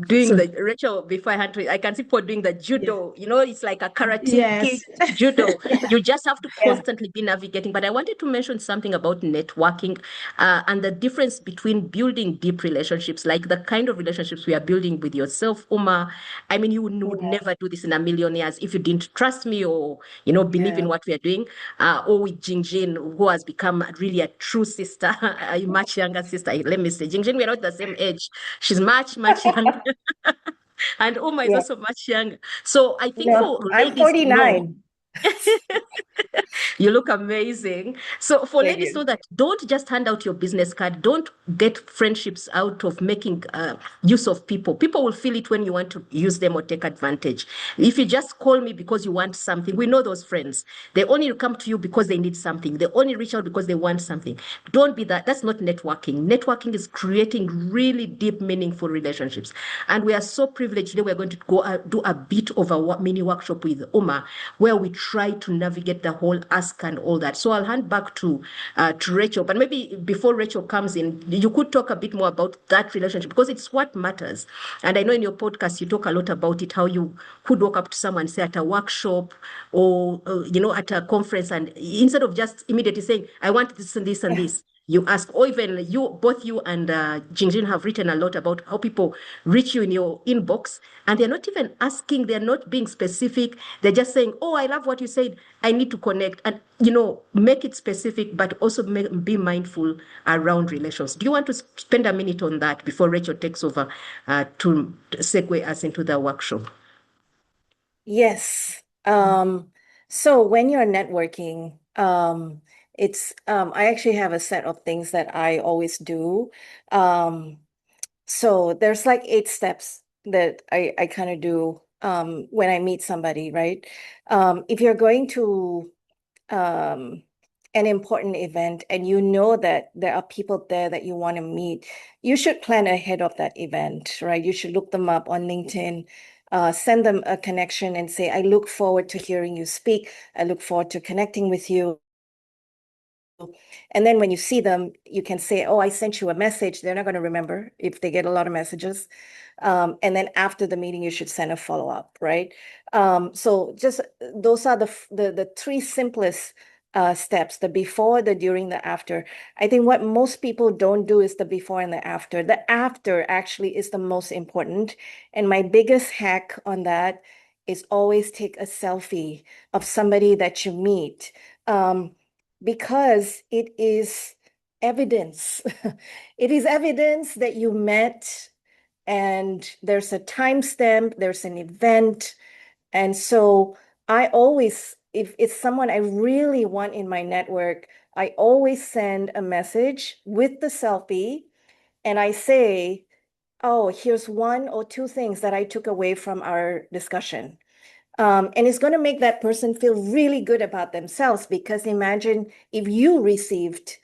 doing So, the Rachel before I had to. I can see Paul doing the yeah. judo. It's like a karate kid Yes. judo. Yeah. You just have to Yeah. constantly be navigating. But I wanted to mention something about networking, and the difference between building deep relationships, like the kind of relationships we are building with yourself, Uma. I mean, you would Yeah. never do this in a million years if you didn't trust me or believe in Yeah. what we are doing. Or with Jingjin, who has become really a true sister, a much younger sister. Let me say, Jingjin, we're not the same age. She's much, much younger. And Uma is Yeah. also much younger. So I think No, for I'm ladies to know, 49. You look amazing. So for Thank ladies, you. know that don't just hand out your business card. Don't get friendships out of making use of people. People will feel it when you want to use them or take advantage. If you just call me because you want something, we know those friends. They only come to you because they need something. They only reach out because they want something. Don't be that. That's not networking. Networking is creating really deep, meaningful relationships. And we are so privileged. Today we're going to go do a bit of a mini workshop with Uma, where we try to navigate the whole ask and all that. So I'll hand back to Rachel. But maybe before Rachel comes in, you could talk a bit more about that relationship because it's what matters. And I know in your podcast you talk a lot about it, how you could walk up to someone, say at a workshop or at a conference, and instead of just immediately saying, I want this and this and this, you ask, or even both you and Jingjin have written a lot about how people reach you in your inbox and they're not even asking, they're not being specific. They're just saying, oh, I love what you said. I need to connect and, make it specific, but also be mindful around relations. Do you want to spend a minute on that before Rachel takes over to segue us into the workshop? Yes. So when you're networking, I actually have a set of things that I always do. Um, so there's like 8 steps that I kind of do when I meet somebody, right? If you're going to um, an important event and you know that there are people there that you want to meet, you should plan ahead of that event, right? You should look them up on LinkedIn, send them a connection and say, I look forward to hearing you speak. I look forward to connecting with you. And then when you see them, you can say, oh, I sent you a message. They're not going to remember if they get a lot of messages. And then after the meeting, you should send a follow-up, right? So just those are the 3 simplest steps, the before, the during, the after. I think what most people don't do is the before and the after. The after actually is the most important. And my biggest hack on that is always take a selfie of somebody that you meet. Because it is evidence. It is evidence that you met and there's a timestamp, there's an event. And so I always, if it's someone I really want in my network, I always send a message with the selfie and I say, oh, here's 1 or 2 things that I took away from our discussion. And it's going to make that person feel really good about themselves because imagine if you received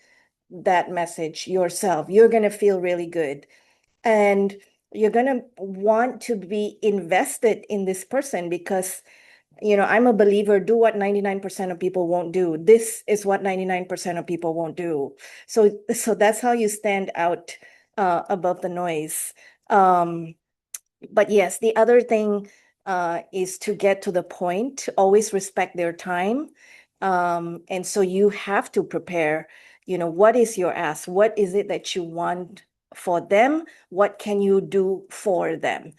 that message yourself, you're going to feel really good. And you're going to want to be invested in this person because, I'm a believer, do what 99% of people won't do. This is what 99% of people won't do. So that's how you stand out above the noise. But yes, the other thing is to get to the point, always respect their time. And so you have to prepare, what is your ask? What is it that you want for them? What can you do for them?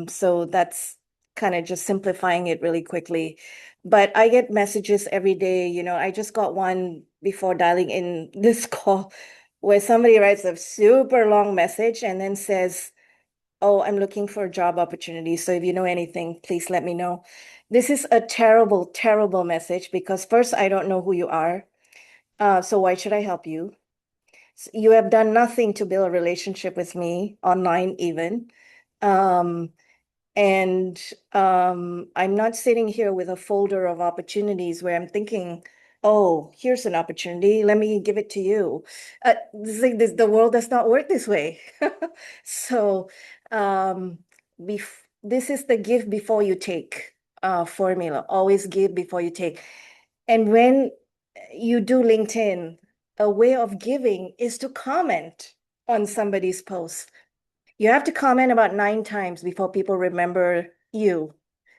So that's kind of just simplifying it really quickly. But I get messages every day. I just got one before dialing in this call where somebody writes a super long message and then says, oh, I'm looking for a job opportunity. So if you know anything, please let me know. This is a terrible, terrible message because first, I don't know who you are. So why should I help you? You have done nothing to build a relationship with me online even. Um, and I'm not sitting here with a folder of opportunities where I'm thinking, oh, here's an opportunity. Let me give it to you. The world does not work this way. So um, this is the give before you take formula. Always give before you take. And when you do LinkedIn, a way of giving is to comment on somebody's post. You have to comment about 9 times before people remember you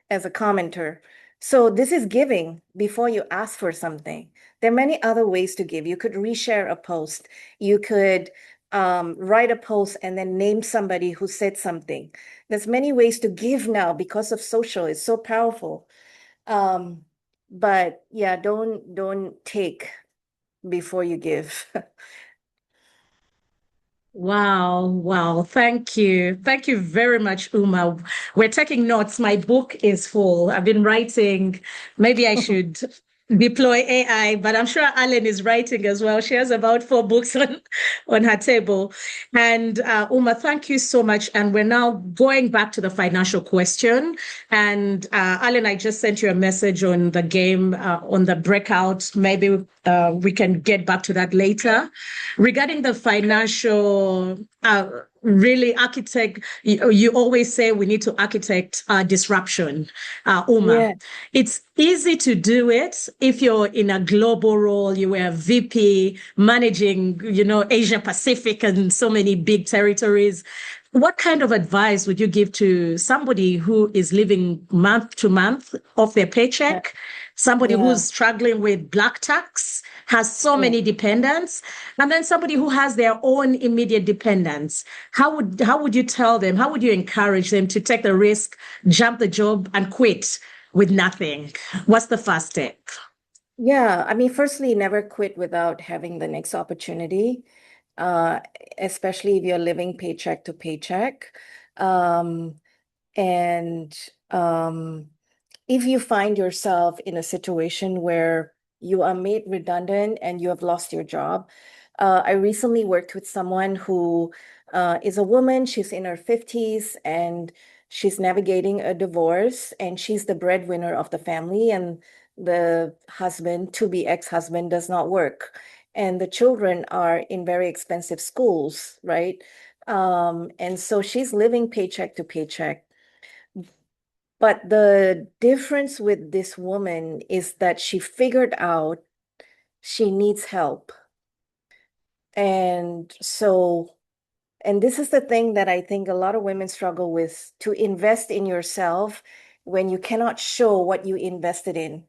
as a commenter. So this is giving before you ask for something. There are many other ways to give. You could reshare a post. You could write a post and then name somebody who said something. There's many ways to give now because of social. It's so powerful. Um, but yeah, don't take before you give. Wow, wow. Thank you. Thank you very much, Uma. We're taking notes. My book is full. I've been writing. Maybe I should deploy AI, but I'm sure Alan is writing as well. She has about 4 books on her table. And Uma, thank you so much. And we're now going back to the financial question. And Alan, I just sent you a message on the game, on the breakout. Maybe we can get back to that later. Regarding the financial, really architect, you always say we need to architect disruption, Uma. Yeah, It's easy to do it if you're in a global role, you were a VP managing, Asia Pacific and so many big territories. What kind of advice would you give to somebody who is living month to month off their yeah, paycheck? Somebody yeah, who's struggling with black tax, has so yeah. many dependents, and then somebody who has their own immediate dependents. How would you tell them? How would you encourage them to take the risk, jump the job, and quit with nothing? What's the first step? Yeah, I mean, firstly, never quit without having the next opportunity, uh, especially if you're living paycheck to paycheck. Um, and if you find yourself in a situation where you are made redundant and you have lost your job, I recently worked with someone who is a woman. She's in her 50s and she's navigating a divorce, and she's the breadwinner of the family. And the husband, to be ex-husband, does not work. And the children are in very expensive schools, right? And so she's living paycheck to paycheck. But the difference with this woman is that she figured out she needs help. And so, and this is the thing that I think a lot of women struggle with, to invest in yourself when you cannot show what you invested in.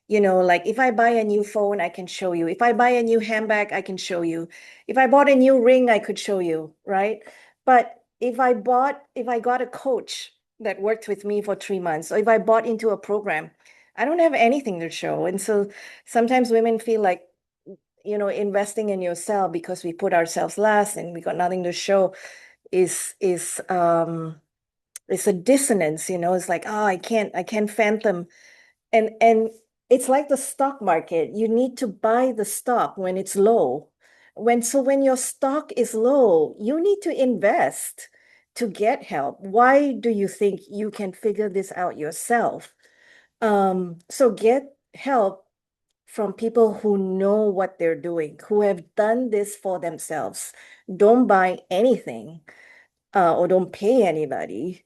Like if I buy a new phone, I can show you. If I buy a new handbag, I can show you. If I bought a new ring, I could show you, right? But if I got a coach that worked with me for 3 months, or if I bought into a program, I don't have anything to show. And so sometimes women feel like, investing in yourself because we put ourselves last and we got nothing to show is it's a dissonance. It's like, oh, I can't fathom. And it's like the stock market. You need to buy the stock when it's low. When your stock is low, you need to invest to get help. Why do you think you can figure this out yourself? So get help from people who know what they're doing, who have done this for themselves. Don't buy anything, or don't pay anybody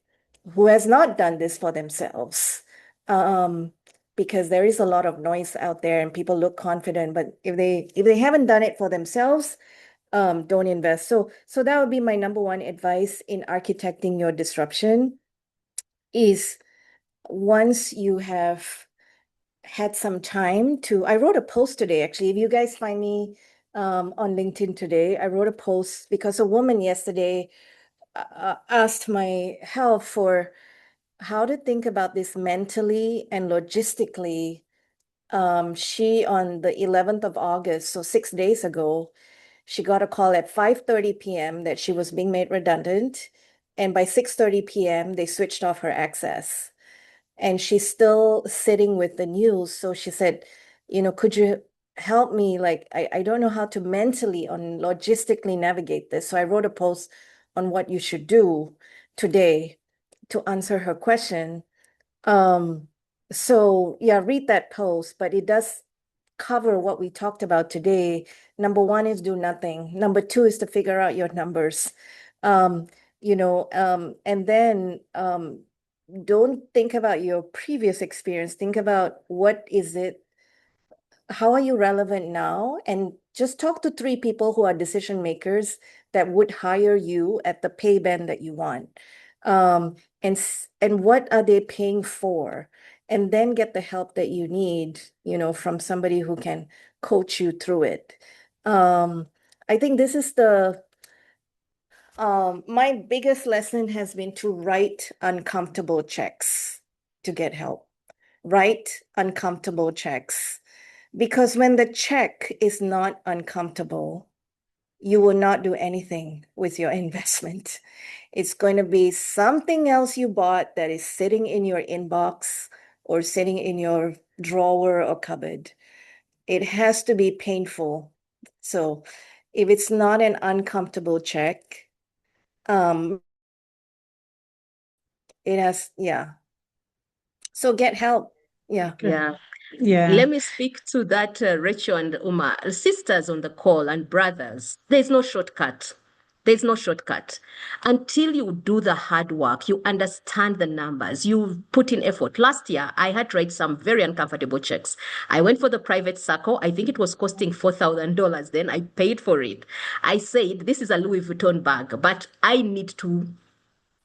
who has not done this for themselves. Um, because there is a lot of noise out there and people look confident, but if they haven't done it for themselves, don't invest. So that would be my number one advice in architecting your disruption is, once you have had some time to, I wrote a post today, actually. If you guys find me on LinkedIn today, I wrote a post because a woman yesterday asked my help for how to think about this mentally and logistically. She, on the 11th of August, so 6 days ago, she got a call at 5:30 p.m. that she was being made redundant. And by 6:30 p.m., they switched off her access. And she's still sitting with the news. So she said, could you help me? Like, I don't know how to mentally and logistically navigate this. So I wrote a post on what you should do today to answer her question. Um, so yeah, read that post, but it does cover what we talked about today. Number one is do nothing. Number two is to figure out your numbers. Um, and then don't think about your previous experience. Think about what is it, how are you relevant now? And just talk to 3 people who are decision makers that would hire you at the pay band that you want. And what are they paying for? And then get the help that you need, from somebody who can coach you through it. Um, I think this is my biggest lesson has been to write uncomfortable checks to get help. Write uncomfortable checks. Because when the check is not uncomfortable, you will not do anything with your investment. It's going to be something else you bought that is sitting in your inbox or sitting in your drawer or cupboard. It has to be painful. So if it's not an uncomfortable check, it has, yeah. So get help. Yeah. Yeah. Yeah. Let me speak to that, Rachel and Uma, sisters on the call and brothers. There's no shortcut. There's no shortcut. Until you do the hard work, you understand the numbers, you put in effort. Last year, I had to write some very uncomfortable checks. I went for the private circle. I think it was costing $4,000 then. I paid for it. I said, this is a Louis Vuitton bag, but I need to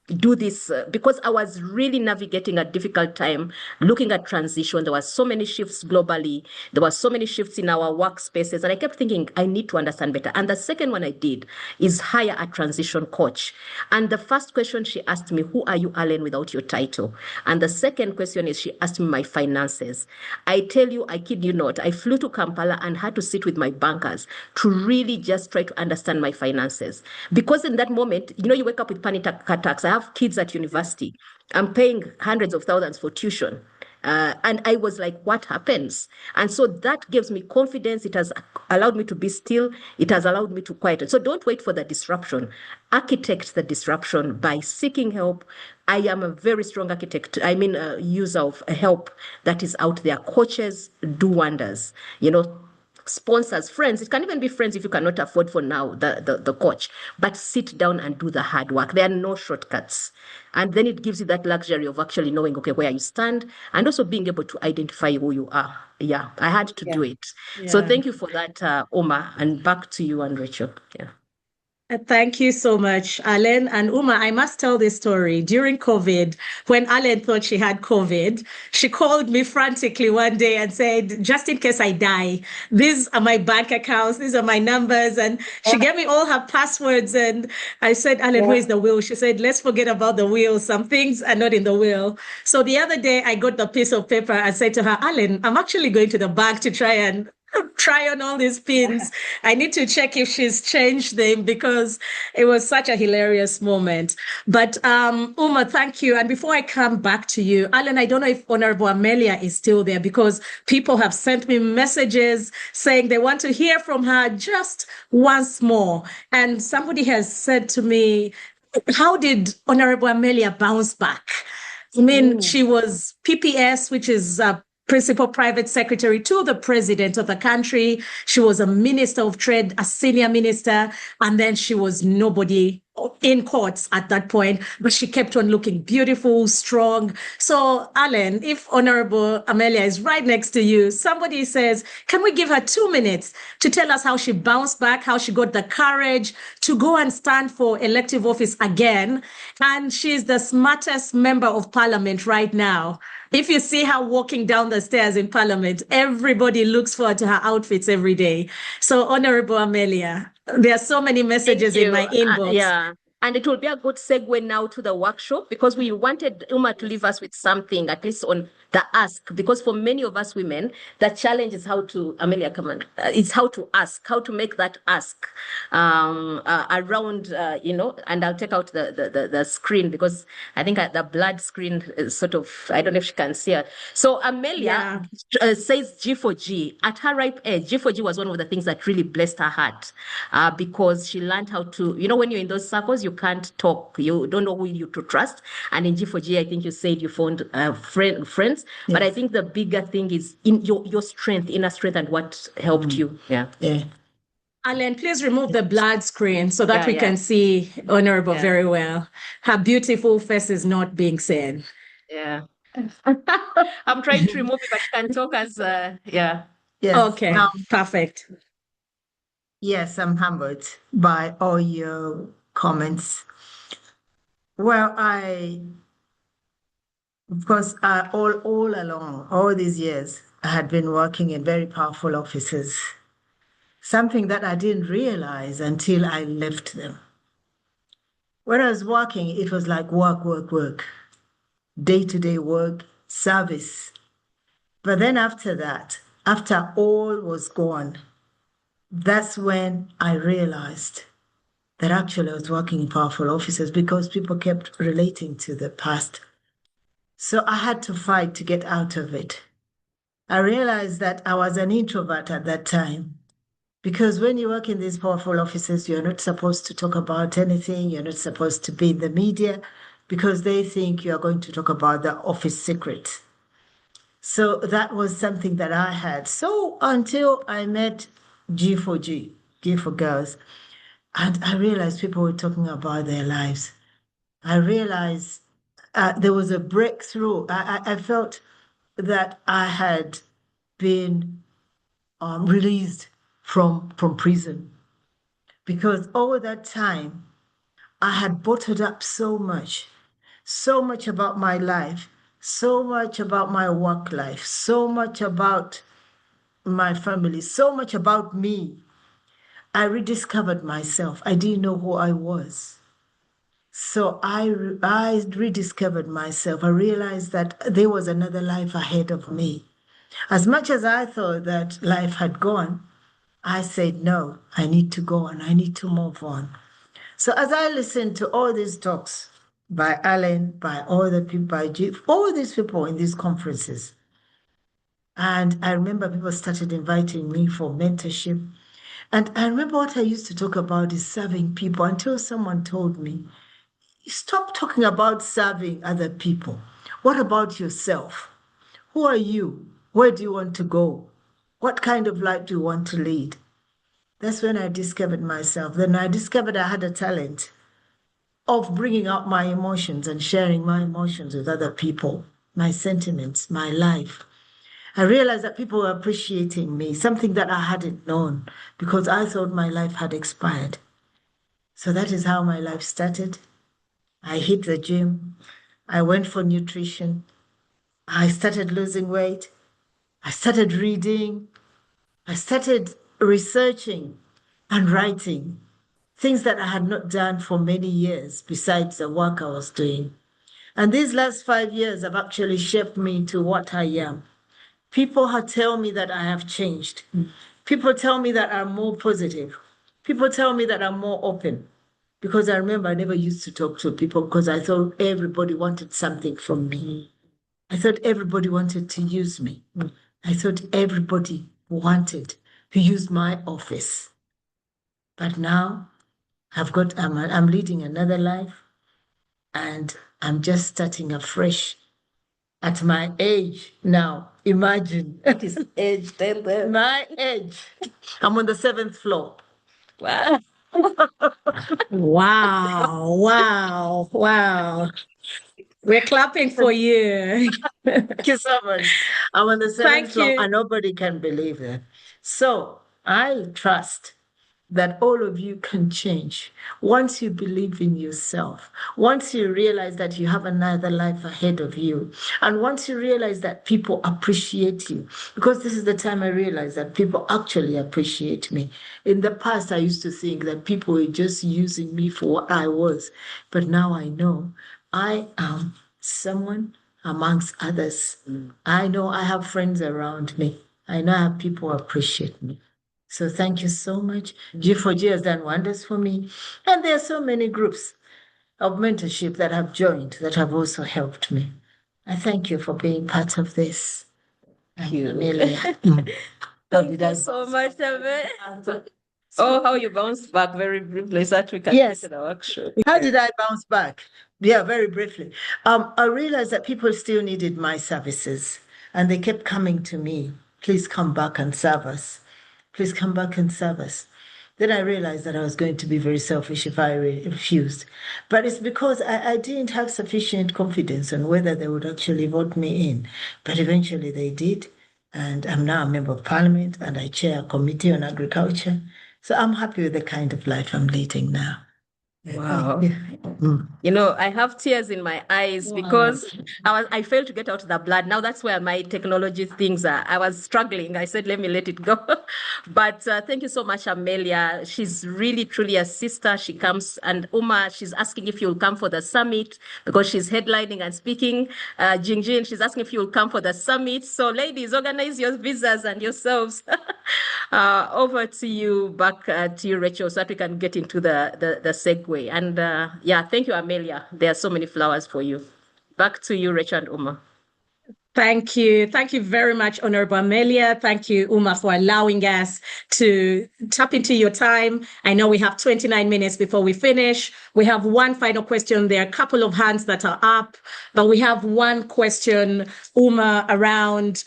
do this because I was really navigating a difficult time looking at transition. There were so many shifts globally. There were so many shifts in our workspaces. And I kept thinking, I need to understand better. And the second one I did is hire a transition coach. And the first question she asked me, who are you, Alan, without your title? And the second question is she asked me my finances. I tell you, I kid you not, I flew to Kampala and had to sit with my bankers to really just try to understand my finances. Because in that moment, you wake up with panic attacks. I have kids at university. I'm paying hundreds of thousands for tuition. And I was like, what happens? And so that gives me confidence. It has allowed me to be still. It has allowed me to quiet. So don't wait for the disruption. Architect the disruption by seeking help. I am a very strong architect. I mean, a user of help that is out there. Coaches do wonders. Sponsors, friends. It can even be friends if you cannot afford for now the coach. But sit down and do the hard work. There are no shortcuts. And then it gives you that luxury of actually knowing, okay, where you stand and also being able to identify who you are. Yeah, I had to do it. So Yeah. thank you for that, Oma. And back to you and Rachel. Yeah. Thank you so much, Alan. And Uma, I must tell this story. During COVID, when Alan thought she had COVID, she called me frantically one day and said, just in case I die, these are my bank accounts, these are my numbers. And she gave me all her passwords. And I said, Alan, where's the will? She said, let's forget about the will. Some things are not in the will. So the other day, I got the piece of paper and said to her, Alan, I'm actually going to the bank to try on all these pins. I need to check if she's changed them because it was such a hilarious moment. But Uma, thank you. And before I come back to you, Alan, I don't know if Honorable Amelia is still there because people have sent me messages saying they want to hear from her just once more. And somebody has said to me, how did Honorable Amelia bounce back? I mean, she was PPS, which is Principal Private Secretary to the President of the country. She was a Minister of Trade, a senior minister, and then she was nobody in courts at that point, but she kept on looking beautiful, strong. So, Alan, if Honorable Amelia is right next to you, somebody says, can we give her 2 minutes to tell us how she bounced back, how she got the courage to go and stand for elective office again? And she's the smartest member of parliament right now. If you see her walking down the stairs in Parliament, everybody looks forward to her outfits every day. So, Honorable Amelia, there are so many messages in my inbox. Yeah. And it will be a good segue now to the workshop because we wanted Uma to leave us with something, at least on the ask. Because for many of us women, the challenge is how to, Amelia, come on, it's how to ask, how to make that ask around, and I'll take out the screen because I think the blood screen is sort of, I don't know if she can see it. So Amelia says G4G. At her ripe age, G4G was one of the things that really blessed her heart because she learned how to, when you're in those circles, you can't talk. You don't know who you to trust. And in G4G, I think you said you found friends. Yes. But I think the bigger thing is in your strength, inner strength, and what helped you. Yeah. Alan, please remove the blood screen so that we can see Honorable very well. Her beautiful face is not being seen. Yeah. I'm trying to remove it, but you can talk as, Yes. Okay, perfect. Yes, I'm humbled by all your comments. Well, of course, all along, all these years, I had been working in very powerful offices, something that I didn't realize until I left them. When I was working, it was like work, day-to-day work, service. But then after that, after all was gone, that's when I realized that actually I was working in powerful offices because people kept relating to the past. So I had to fight to get out of it. I realized that I was an introvert at that time because when you work in these powerful offices, you're not supposed to talk about anything. You're not supposed to be in the media because they think you're going to talk about the office secrets. So that was something that I had. So until I met G4G, G for Girls, and I realized people were talking about their lives. I realized there was a breakthrough. I felt that I had been released from prison because all that time I had bottled up so much about my life, so much about my work life, so much about my family, so much about me. I rediscovered myself. I didn't know who I was. So I rediscovered myself. I realized that there was another life ahead of me. As much as I thought that life had gone, I said, no, I need to go on. I need to move on. So as I listened to all these talks by Alan, by all the people, by all these people in these conferences, and I remember people started inviting me for mentorship. And I remember what I used to talk about is serving people until someone told me, stop talking about serving other people. What about yourself? Who are you? Where do you want to go? What kind of life do you want to lead? That's when I discovered myself. Then I discovered I had a talent of bringing out my emotions and sharing my emotions with other people, my sentiments, my life. I realized that people were appreciating me, something that I hadn't known because I thought my life had expired. So that is how my life started. I hit the gym. I went for nutrition. I started losing weight. I started reading. I started researching and writing things that I had not done for many years besides the work I was doing. And these last 5 years have actually shaped me to what I am. People tell me that I have changed. People tell me that I'm more positive. People tell me that I'm more open. Because I remember I never used to talk to people because I thought everybody wanted something from me. I thought everybody wanted to use me. I thought everybody wanted to use my office. But now I'm leading another life and I'm just starting afresh at my age now. Imagine. His age, tell them. My age. I'm on the 7th floor. Wow. Wow, wow, wow. We're clapping for you. Thank you so much. I'm on the 7th Thank floor you. and nobody can believe that. So I trust that all of you can change once you believe in yourself, once you realize that you have another life ahead of you, and once you realize that people appreciate you. Because this is the time I realized that people actually appreciate me. In the past, I used to think that people were just using me for what I was, but now I know I am someone amongst others. I know I have friends around me. I know I have people who appreciate me. So thank you so much. G4G has done wonders for me. And there are so many groups of mentorship that have joined that have also helped me. I thank you for being part of this. Thank you. Amelia. Thank you so much, Ame. Oh, how you bounced back very briefly so that we can Yes. get to the workshop. How did I bounce back? Yeah, very briefly. I realized that people still needed my services and they kept coming to me. Please come back and serve us. Please come back and serve us. Then I realized that I was going to be very selfish if I refused. But it's because I didn't have sufficient confidence on whether they would actually vote me in. But eventually they did. And I'm now a member of parliament and I chair a committee on agriculture. So I'm happy with the kind of life I'm leading now. Wow. Mm. You know, I have tears in my eyes because I failed to get out the blood. Now that's where my technology things are. I was struggling. I said, let me let it go But thank you so much, Amelia. She's really, truly a sister. She comes, and Uma, she's asking if you'll come for the summit because she's headlining and speaking. Jingjin, she's asking if you'll come for the summit. So ladies, organize your visas and yourselves. Over to you, back to you, Rachel, so that we can get into the segue. And yeah, thank you, Amelia. There are so many flowers for you. Back to you, Rachel and Uma. Thank you. Thank you very much, Honorable Amelia. Thank you, Uma, for allowing us to tap into your time. I know we have 29 minutes before we finish. We have one final question. There are a couple of hands that are up, but we have one question, Uma, around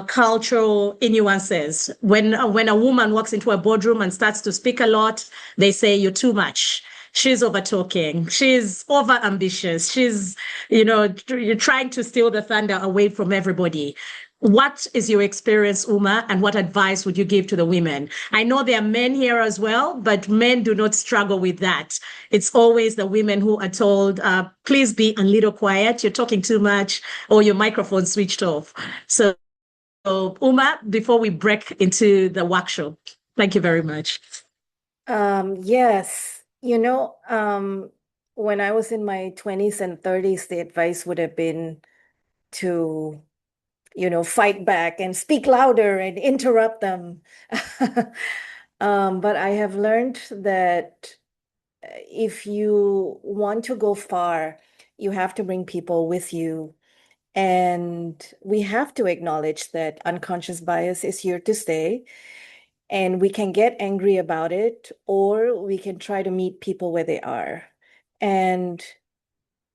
cultural nuances. When a woman walks into a boardroom and starts to speak a lot, they say, "You're too much. She's over talking. She's over ambitious. She's, you're trying to steal the thunder away from everybody." What is your experience, Uma, and what advice would you give to the women? I know there are men here as well, but men do not struggle with that. It's always the women who are told, please be a little quiet. You're talking too much, or your microphone switched off. So, Uma, before we break into the workshop, thank you very much. Yes. When I was in my 20s and 30s, the advice would have been to, fight back and speak louder and interrupt them. But I have learned that if you want to go far, you have to bring people with you. And we have to acknowledge that unconscious bias is here to stay. And we can get angry about it, or we can try to meet people where they are. And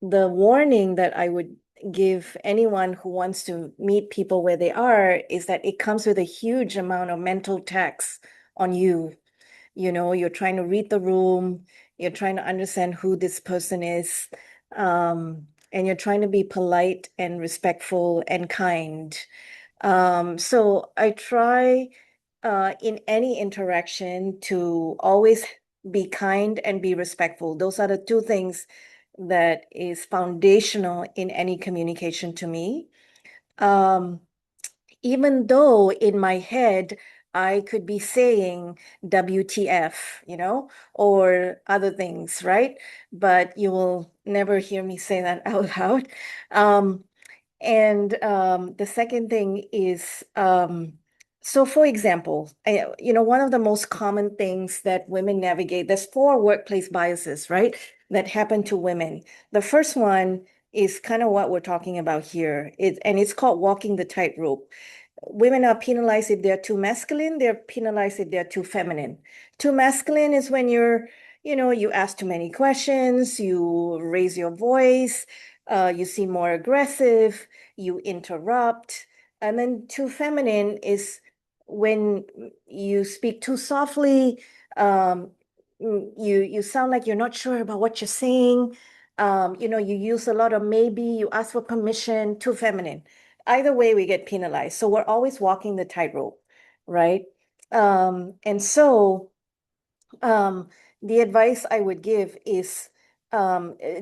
the warning that I would give anyone who wants to meet people where they are is that it comes with a huge amount of mental tax on you. You're trying to read the room, you're trying to understand who this person is, and you're trying to be polite and respectful and kind. So I try in any interaction to always be kind and be respectful. Those are the two things that is foundational in any communication to me. Even though in my head, I could be saying WTF, or other things, right? But you will never hear me say that out loud. And the second thing is, so for example, one of the most common things that women navigate, there's 4 workplace biases, right, that happen to women. The first one is kind of what we're talking about here. And it's called walking the tightrope. Women are penalized if they're too masculine, they're penalized if they're too feminine. Too masculine is when you ask too many questions, you raise your voice, you seem more aggressive, you interrupt. And then too feminine is when you speak too softly, you sound like you're not sure about what you're saying. You use a lot of maybe, you ask for permission, too feminine. Either way, we get penalized. So we're always walking the tightrope, right? And so the advice I would give is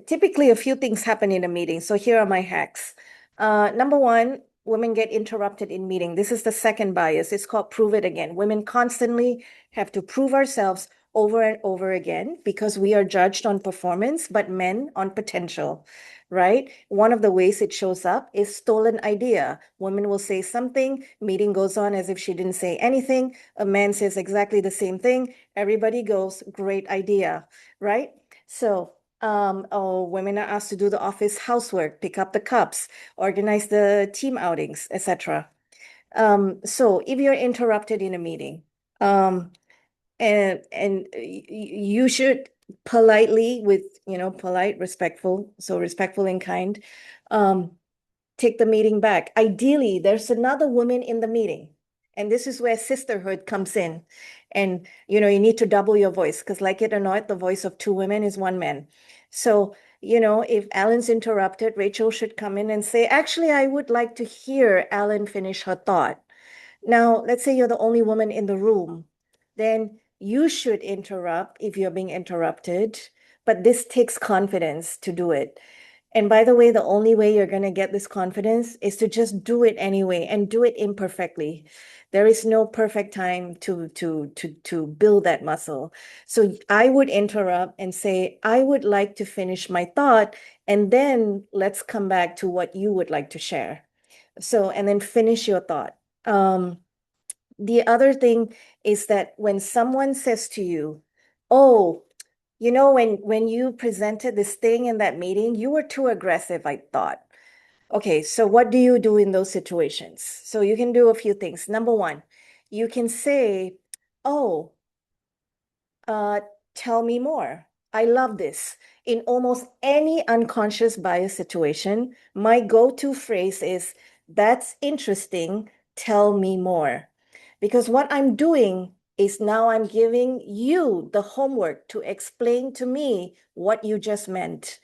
typically a few things happen in a meeting. So here are my hacks. Number one, women get interrupted in meeting. This is the second bias. It's called prove it again. Women constantly have to prove ourselves over and over again because we are judged on performance, but men on potential, right? One of the ways it shows up is stolen idea. Women will say something, meeting goes on as if she didn't say anything. A man says exactly the same thing. Everybody goes, great idea, right? So, women are asked to do the office housework, pick up the cups, organize the team outings, etc. So if you're interrupted in a meeting, and you should politely with, polite, respectful, so respectful and kind, take the meeting back. Ideally, there's another woman in the meeting. And this is where sisterhood comes in. And, you need to double your voice because like it or not, the voice of 2 women is 1 man. So, if Alan's interrupted, Rachel should come in and say, actually, I would like to hear Alan finish her thought. Now, let's say you're the only woman in the room, then you should interrupt if you're being interrupted, but this takes confidence to do it. And by the way, the only way you're going to get this confidence is to just do it anyway and do it imperfectly. There is no perfect time to build that muscle. So I would interrupt and say, I would like to finish my thought, and then let's come back to what you would like to share. So, and then finish your thought. The other thing is that when someone says to you, oh, you know, when you presented this thing in that meeting, you were too aggressive, I thought. Okay, so what do you do in those situations? So you can do a few things. Number one, you can say, oh, uh, tell me more. I love this. In almost any unconscious bias situation, my go-to phrase is, that's interesting. Tell me more. Because what I'm doing is now I'm giving you the homework to explain to me what you just meant.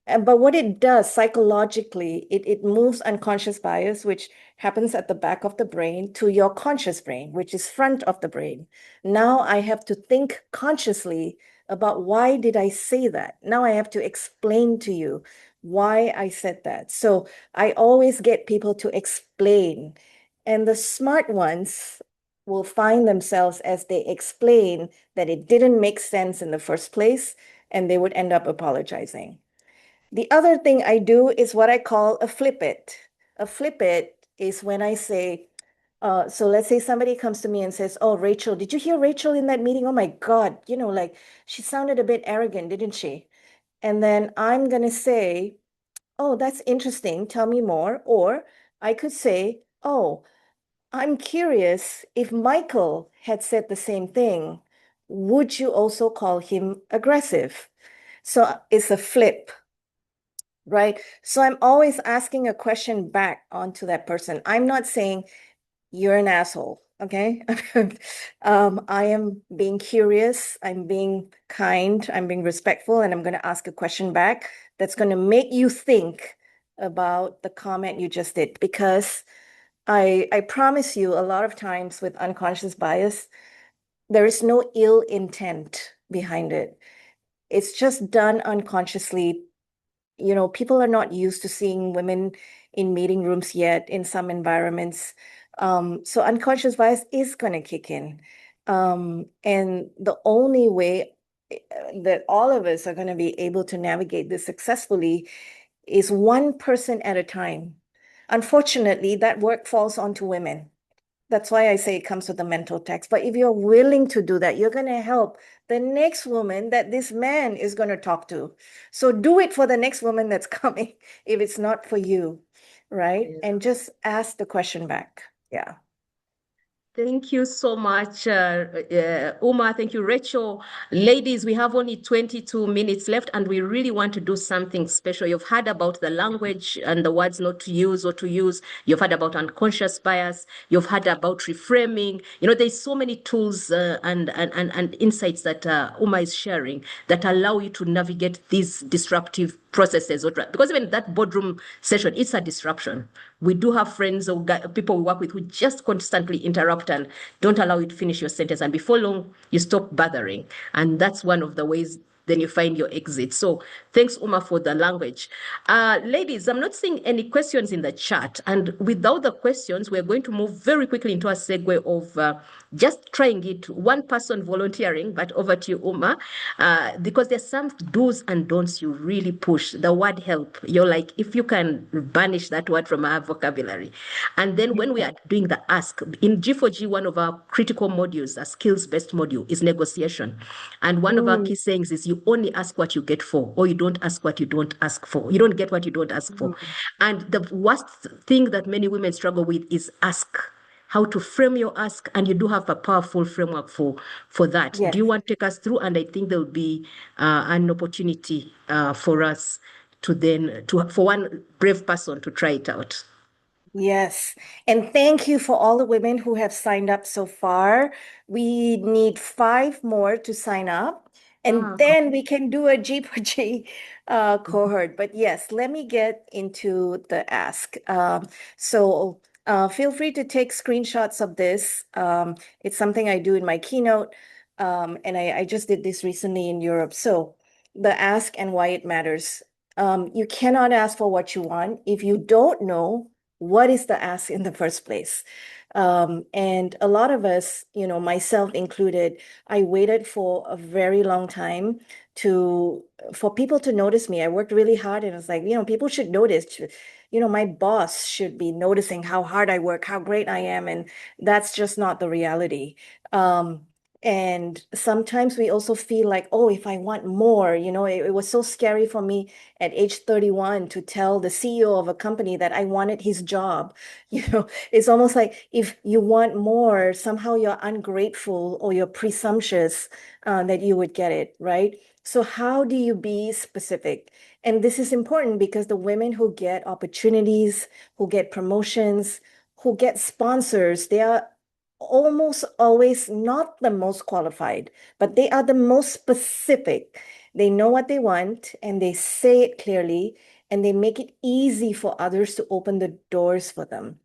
But what it does psychologically, it moves unconscious bias, which happens at the back of the brain, to your conscious brain, which is front of the brain. Now I have to think consciously about why did I say that? Now I have to explain to you why I said that. So I always get people to explain. And the smart ones will find themselves as they explain that it didn't make sense in the first place, and they would end up apologizing. The other thing I do is what I call a flip it. A flip it is when I say, so let's say somebody comes to me and says, oh, Rachel, did you hear Rachel in that meeting? Oh my God, you know, like she sounded a bit arrogant, didn't she? And then I'm going to say, oh, that's interesting. Tell me more. Or I could say, oh, I'm curious if Michael had said the same thing, would you also call him aggressive? So it's a flip. Right. So I'm always asking a question back onto that person. I'm not saying you're an asshole. Okay. I am being curious. I'm being kind. I'm being respectful. And I'm going to ask a question back that's going to make you think about the comment you just did. Because I promise you, a lot of times with unconscious bias, there is no ill intent behind it. It's just done unconsciously. You know, people are not used to seeing women in meeting rooms yet in some environments. So unconscious bias is going to kick in. And the only way that all of us are going to be able to navigate this successfully is one person at a time. Unfortunately, that work falls onto women. That's why I say it comes with a mental tax. But if you're willing to do that, you're going to help the next woman that this man is going to talk to. So do it for the next woman that's coming if it's not for you, right? Yeah. And just ask the question back. Yeah. Thank you so much, Uma. Thank you, Rachel. Ladies, we have only 22 minutes left, and we really want to do something special. You've heard about the language and the words not to use or to use. You've heard about unconscious bias. You've heard about reframing. You know, there's so many tools and insights that Uma is sharing that allow you to navigate these disruptive processes, because even that boardroom session, it's a disruption. We do have friends or people we work with who just constantly interrupt and don't allow you to finish your sentence, and before long you stop bothering, and that's one of the ways then you find your exit. So thanks, Uma, for the language. Ladies, I'm not seeing any questions in the chat, and without the questions, we're going to move very quickly into a segue of just trying it, one person volunteering, but over to you, Uma, because there's some do's and don'ts you really push. The word help, you're like, if you can banish that word from our vocabulary. And then when we are doing the ask, in G4G, one of our critical modules, a skills-based module, is negotiation. And one of our key sayings is you only ask what you get for, or you don't ask what you don't ask for. You don't get what you don't ask for. And the worst thing that many women struggle with is ask, how to frame your ask, and you do have a powerful framework for that. Yes. Do you want to take us through? And I think there'll be an opportunity for us to then for one brave person to try it out. Yes. And thank you for all the women who have signed up so far. We need 5 more to sign up, and then we can do a G4G cohort. But yes, let me get into the ask. So feel free to take screenshots of this. It's something I do in my keynote, and I just did this recently in Europe. So the ask and why it matters. You cannot ask for what you want if you don't know what is the ask in the first place. And a lot of us, you know, myself included, I waited for a very long time for people to notice me. I worked really hard and it's like, you know, people should notice. You know, my boss should be noticing how hard I work, how great I am, and that's just not the reality. Um, and sometimes we also feel like, oh, if I want more, you know, it was so scary for me at age 31 to tell the CEO of a company that I wanted his job. You know, it's almost like if you want more, somehow you're ungrateful or you're presumptuous that you would get it, right? So how do you be specific? And this is important because the women who get opportunities, who get promotions, who get sponsors, they are almost always not the most qualified, but they are the most specific. They know what they want and they say it clearly and they make it easy for others to open the doors for them.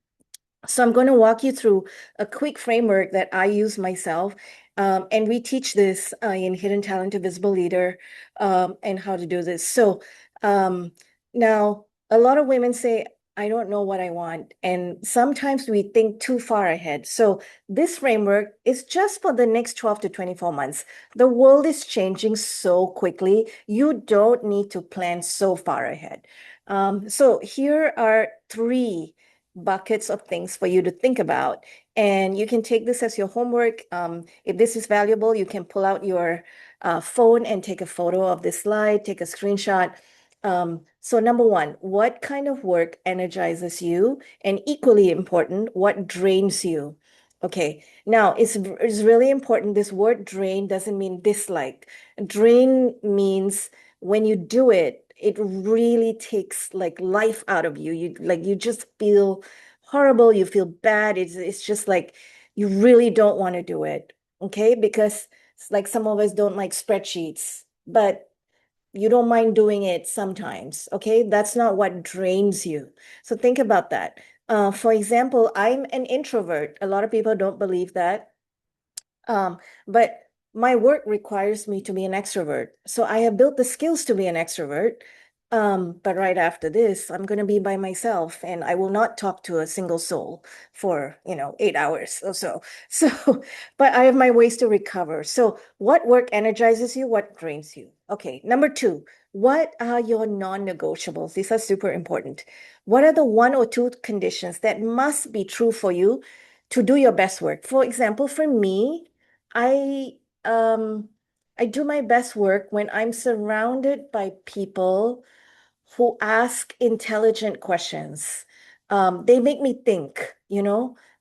So I'm going to walk you through a quick framework that I use myself. And we teach this in Hidden Talent to Visible Leader and how to do this. So um, now a lot of women say, I don't know what I want. And sometimes we think too far ahead. So this framework is just for the next 12 to 24 months. The world is changing so quickly. You don't need to plan so far ahead. So here are three buckets of things for you to think about. And you can take this as your homework. If this is valuable, you can pull out your phone and take a photo of this slide, take a screenshot. So number one, what kind of work energizes you? And equally important, what drains you? Okay, now it's really important. This word drain doesn't mean dislike. Drain means when you do it, it really takes like life out of you. You just feel horrible, you feel bad. It's just like you really don't want to do it. Okay, because it's like some of us don't like spreadsheets, but you don't mind doing it sometimes. Okay, that's not what drains you. So think about that. For example, I'm an introvert. A lot of people don't believe that. But my work requires me to be an extrovert. So I have built the skills to be an extrovert. But right after this, I'm going to be by myself and I will not talk to a single soul for, 8 hours or so. So, but I have my ways to recover. So what work energizes you? What drains you? Okay. Number two, what are your non-negotiables? These are super important. What are the one or two conditions that must be true for you to do your best work? For example, for me, I um I do my best work when I'm surrounded by people who ask intelligent questions. They make me think,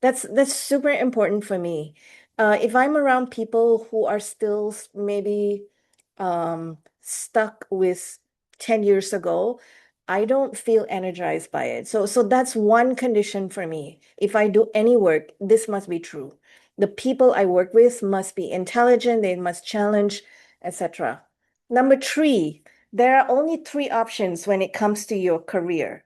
that's super important for me. If I'm around people who are still maybe stuck with 10 years ago, I don't feel energized by it. So that's one condition for me. If I do any work, this must be true. The people I work with must be intelligent, they must challenge, etc. Number three, there are only three options when it comes to your career.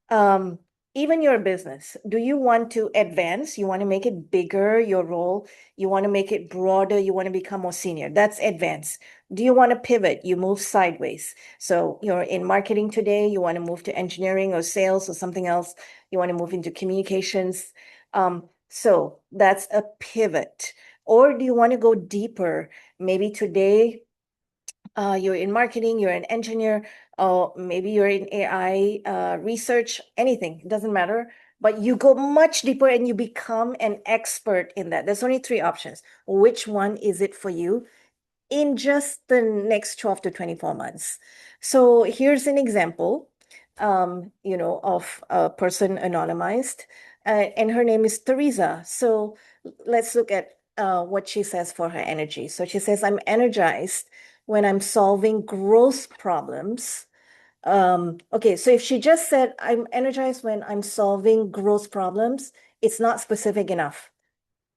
Um, Even your business. Do you want to advance? You want to make it bigger, your role? You want to make it broader? You want to become more senior? That's advance. Do you want to pivot? You move sideways. So you're in marketing today, you want to move to engineering or sales or something else. You want to move into communications. So that's a pivot. Or do you want to go deeper? Maybe today you're in marketing, you're an engineer, or maybe you're in AI research, anything, it doesn't matter. But you go much deeper and you become an expert in that. There's only three options. Which one is it for you in just the next 12 to 24 months? So here's an example, of a person anonymized, and her name is Teresa. So let's look at what she says for her energy. So she says, I'm energized when I'm solving growth problems. Okay, so if she just said, I'm energized when I'm solving growth problems, it's not specific enough.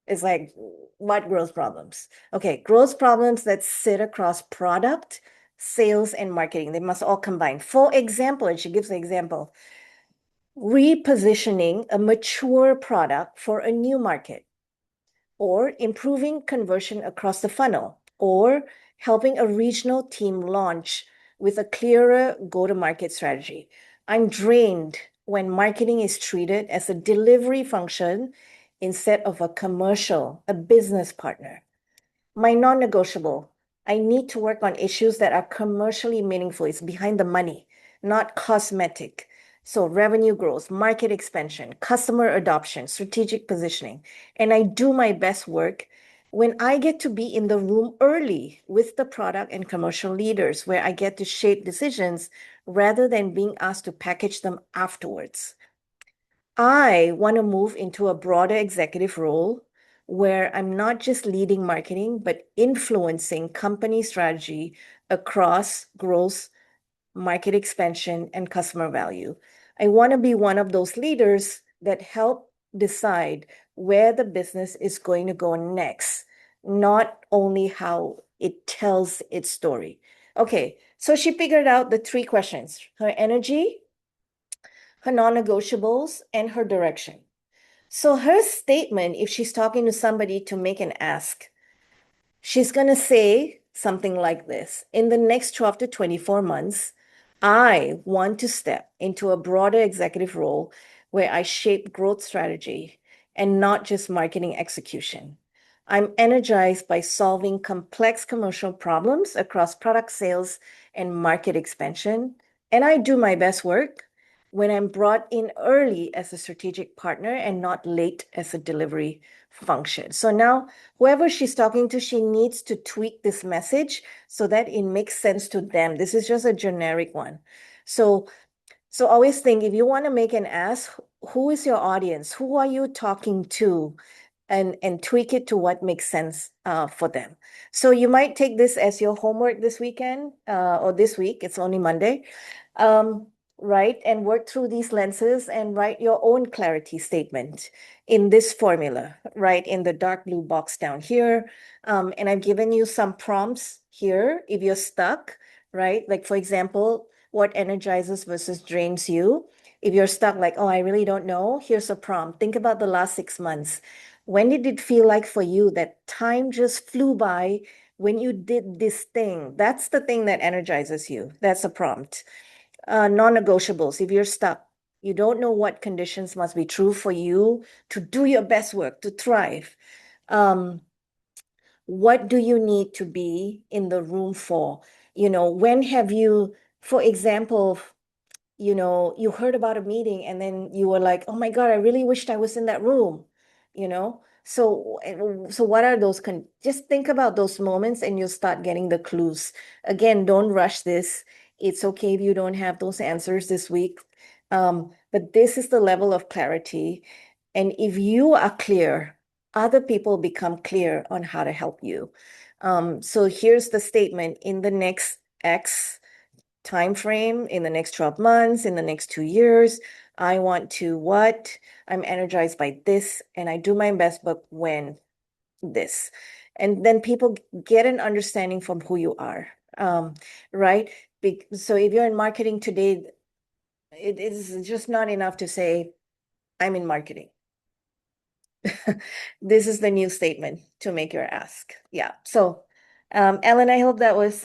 It's like, what growth problems? Okay, growth problems that sit across product, sales, and marketing. They must all combine. For example, and she gives an example, repositioning a mature product for a new market, or improving conversion across the funnel, or helping a regional team launch with a clearer go-to-market strategy. I'm drained when marketing is treated as a delivery function instead of a commercial, a business partner. My non-negotiable, I need to work on issues that are commercially meaningful. It's behind the money, not cosmetic. So revenue growth, market expansion, customer adoption, strategic positioning. And I do my best work when I get to be in the room early with the product and commercial leaders, where I get to shape decisions rather than being asked to package them afterwards. I want to move into a broader executive role where I'm not just leading marketing, but influencing company strategy across growth, market expansion, and customer value. I want to be one of those leaders that help decide where the business is going to go next, not only how it tells its story. Okay, so she figured out the three questions: her energy, her non-negotiables, and her direction. So her statement, if she's talking to somebody to make an ask, she's going to say something like this: in the next 12 to 24 months, I want to step into a broader executive role where I shape growth strategy and not just marketing execution. I'm energized by solving complex commercial problems across product sales and market expansion. And I do my best work when I'm brought in early as a strategic partner and not late as a delivery function. So now, whoever she's talking to, she needs to tweak this message so that it makes sense to them. This is just a generic one. So always think, if you want to make an ask, who is your audience? Who are you talking to? And tweak it to what makes sense for them. So you might take this as your homework this weekend or this week. It's only Monday. Right? And work through these lenses and write your own clarity statement in this formula, right? In the dark blue box down here. And I've given you some prompts here if you're stuck, right? Like, for example, what energizes versus drains you. If you're stuck, like, oh, I really don't know, here's a prompt. Think about the last 6 months. When did it feel like for you that time just flew by when you did this thing? That's the thing that energizes you. That's a prompt. Non-negotiables. If you're stuck, you don't know what conditions must be true for you to do your best work, to thrive. What do you need to be in the room for? When have you, for example, you heard about a meeting and then you were like, oh my God, I really wished I was in that room, you know? So what are those? Just think about those moments and you'll start getting the clues. Again, don't rush this. It's okay if you don't have those answers this week. But this is the level of clarity. And if you are clear, other people become clear on how to help you. So here's the statement: in the next X time frame, in the next 12 months, in the next 2 years, I want to what? I'm energized by this, and I do my best, but when this. And then people get an understanding from who you are, right? So if you're in marketing today, it is just not enough to say, I'm in marketing. This is the new statement to make your ask. Yeah. So, Ellen, I hope that was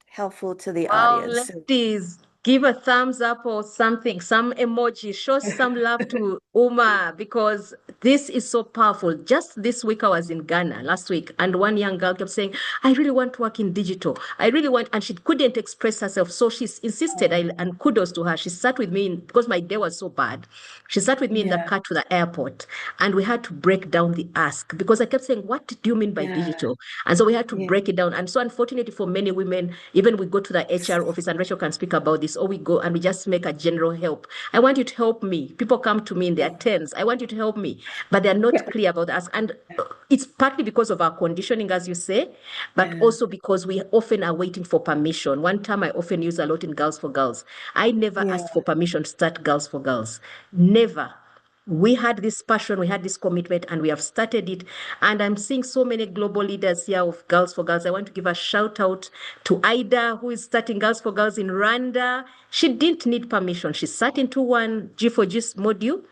helpful to the Wow, audience. ladies, give a thumbs up or something, some emoji, show some love to Uma because this is so powerful. Just this week, I was in Ghana last week, and one young girl kept saying, I really want to work in digital. I really want, and she couldn't express herself. So she insisted, and kudos to her. She sat with me because my day was so bad. She sat with me in the Yeah. car to the airport, and we had to break down the ask because I kept saying, what do you mean by Yeah. digital? And so we had to Yeah. break it down. And so, unfortunately, for many women, even we go to the HR office, and Rachel can speak about this, or we go and we just make a general help. I want you to help me. People come to me in their tens. I want you to help me, but they're not clear about the ask. And it's partly because of our conditioning, as you say, but Yeah. also because we often are waiting for permission. One term I often use a lot in Girls for Girls. I never Yeah. asked for permission to start Girls for Girls. Never. We had this passion, we had this commitment, and we have started it. And I'm seeing so many global leaders here of Girls for Girls. I want to give a shout out to Ida, who is starting Girls for Girls in Rwanda. She didn't need permission. She sat into one G4G module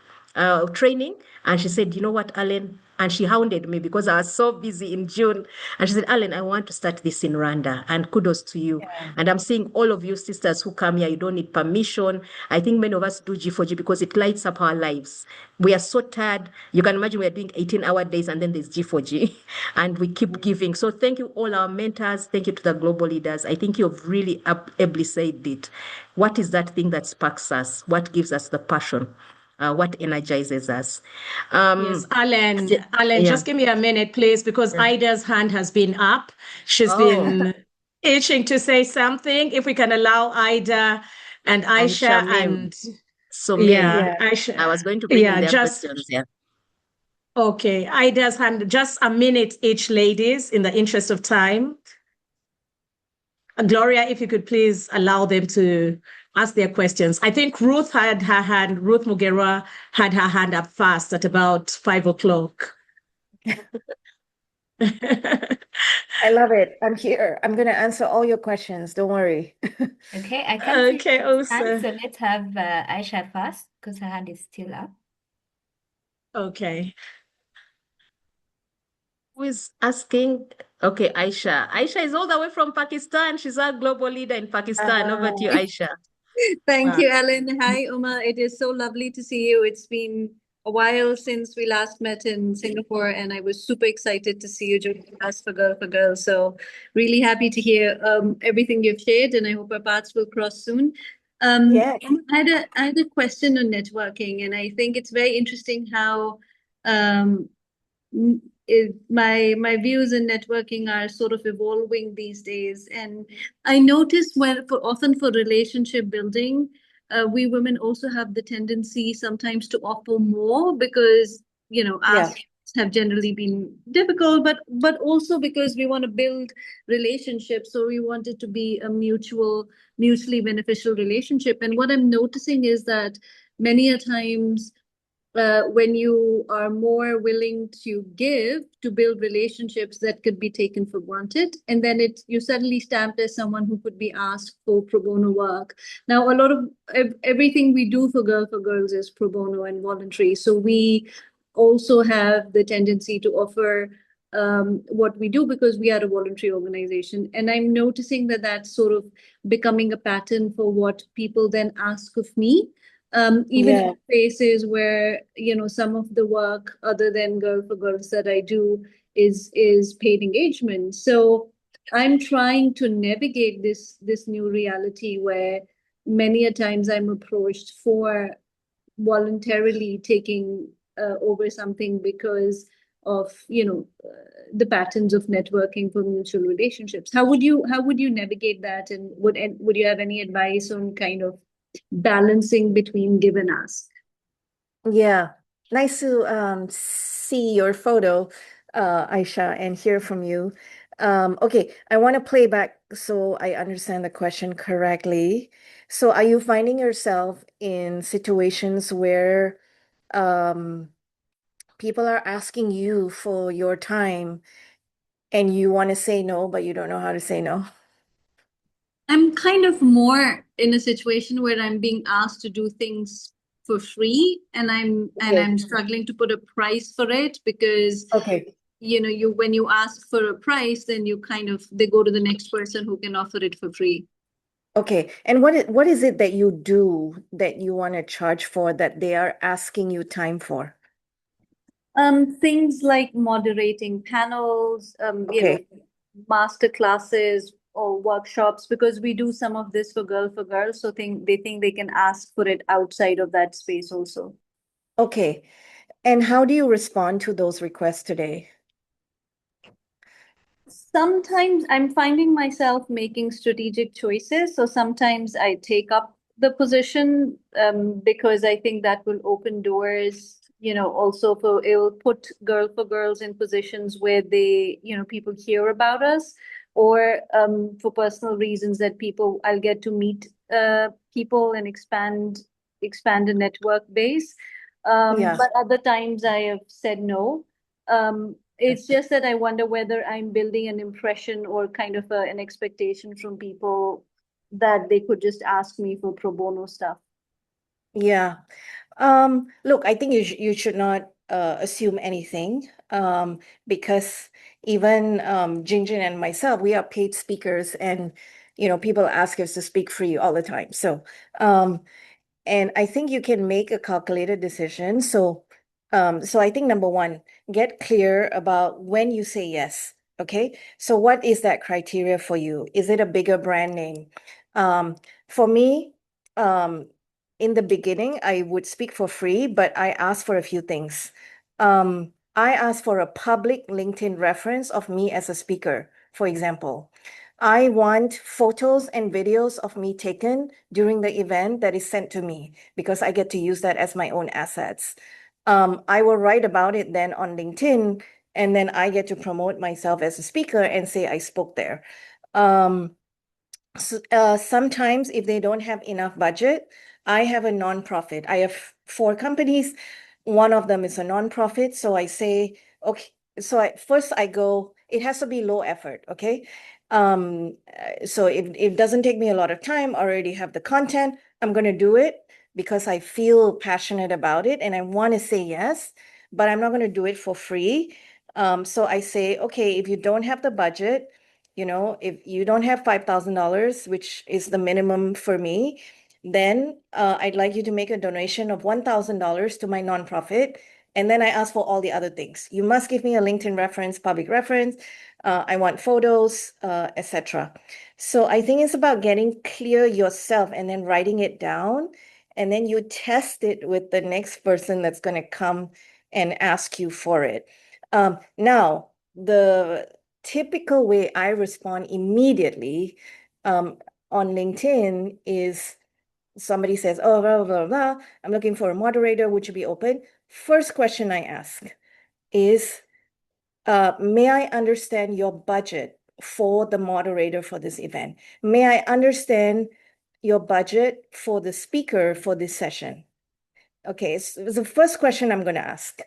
training, and she said, you know what, Alan? And she hounded me because I was so busy in June. And she said, Alan, I want to start this in Rwanda. And kudos to you. Yeah. And I'm seeing all of you sisters who come here, you don't need permission. I think many of us do G4G because it lights up our lives. We are so tired. You can imagine we are doing 18-hour days and then there's G4G and we keep giving. So thank you all our mentors. Thank you to the global leaders. I think you've really ably said it. What is that thing that sparks us? What gives us the passion? What energizes us? Yes, Alan, Yeah. just give me a minute, please, because Ida's hand has been up. She's Oh, been itching to say something. If we can allow Ida and and Aisha Shamim. and Sumim. yeah, Yeah. Aisha, I was going to bring in yeah, their just questions. Yeah. okay. Ida's hand, just a minute each, ladies, in the interest of time. Gloria, if you could please allow them to ask their questions. I think Ruth Mugera had her hand up fast at about 5 o'clock. I love it. I'm here. I'm going to answer all your questions. Don't worry. Okay, I can't see Okay, Ruth's hand, also. so let's have Aisha first because her hand is still up. Okay. Who is asking? Okay, Aisha. Aisha is all the way from Pakistan. She's our global leader in Pakistan. Over to you, Aisha. Thank Wow. you, Ellen. Hi, Uma. It is so lovely to see you. It's been a while since we last met in Singapore, and I was super excited to see you join us for Girl for Girl. So, really happy to hear everything you've shared, and I hope our paths will cross soon. Yeah. I had a question on networking, and I think it's very interesting how um, my views in networking are sort of evolving these days. And I noticed when often for relationship building, we women also have the tendency sometimes to offer more because, Yeah. asks have generally been difficult, but also because we want to build relationships. So we want it to be a mutually beneficial relationship. And what I'm noticing is that many a times when you are more willing to give to build relationships that could be taken for granted, and then you suddenly stamped as someone who could be asked for pro bono work. Now a lot of everything we do for girls is pro bono and voluntary, so we also have the tendency to offer what we do because we are a voluntary organization. And I'm noticing that that's sort of becoming a pattern for what people then ask of me, even Yeah. in places where some of the work other than Girl for Girls that I do is paid engagement. So I'm trying to navigate this new reality where many a times I'm approached for voluntarily taking over something because of the patterns of networking for mutual relationships. How would you navigate that, and would you have any advice on kind of balancing between give and ask? Yeah. Nice to see your photo, Aisha, and hear from you. Okay, I want to play back so I understand the question correctly. So, are you finding yourself in situations where um, people are asking you for your time and you want to say no, but you don't know how to say no? I'm kind of more in a situation where I'm being asked to do things for free, and I'm Okay. struggling to put a price for it because Okay. you when you ask for a price, then you kind of they go to the next person who can offer it for free. Okay. And what is it that you do that you want to charge for that they are asking you time for? Things like moderating panels, Okay. master classes or workshops, because we do some of this for girls, so they think they can ask for it outside of that space also. Okay. And how do you respond to those requests today? Sometimes I'm finding myself making strategic choices. So sometimes I take up the position because I think that will open doors, also it will put Girl for Girls in positions where people hear about us, or for personal reasons that I'll get to meet people and expand a network base. Yeah. But other times I have said no. It's just that I wonder whether I'm building an impression or kind of an expectation from people that they could just ask me for pro bono stuff. Yeah. Look, I think you should not assume anything. because even Jinjin and myself, we are paid speakers, and people ask us to speak free all the time. So and I think you can make a calculated decision. So I think number one, get clear about when you say yes. Okay. So what is that criteria for you? Is it a bigger brand name? For me, um, in the beginning, I would speak for free, but I asked for a few things. I asked for a public LinkedIn reference of me as a speaker, for example. I want photos and videos of me taken during the event that is sent to me because I get to use that as my own assets. I will write about it then on LinkedIn, and then I get to promote myself as a speaker and say I spoke there. Sometimes if they don't have enough budget, I have a nonprofit. I have 4 companies. One of them is a nonprofit. So I say, okay, first I go, it has to be low effort, okay? So if it doesn't take me a lot of time, I already have the content, I'm going to do it because I feel passionate about it and I want to say yes, but I'm not going to do it for free. So I say, okay, if you don't have the budget, if you don't have $5,000, which is the minimum for me, then I'd like you to make a donation of $1,000 to my nonprofit. And then I ask for all the other things. You must give me a LinkedIn reference, public reference. I want photos, etc. So I think it's about getting clear yourself and then writing it down. And then you test it with the next person that's going to come and ask you for it. Now, the typical way I respond immediately on LinkedIn is somebody says, oh, blah, blah, blah, I'm looking for a moderator. Would you be open? First question I ask is, may I understand your budget for the moderator for this event? May I understand your budget for the speaker for this session? Okay, so it's the first question I'm going to ask.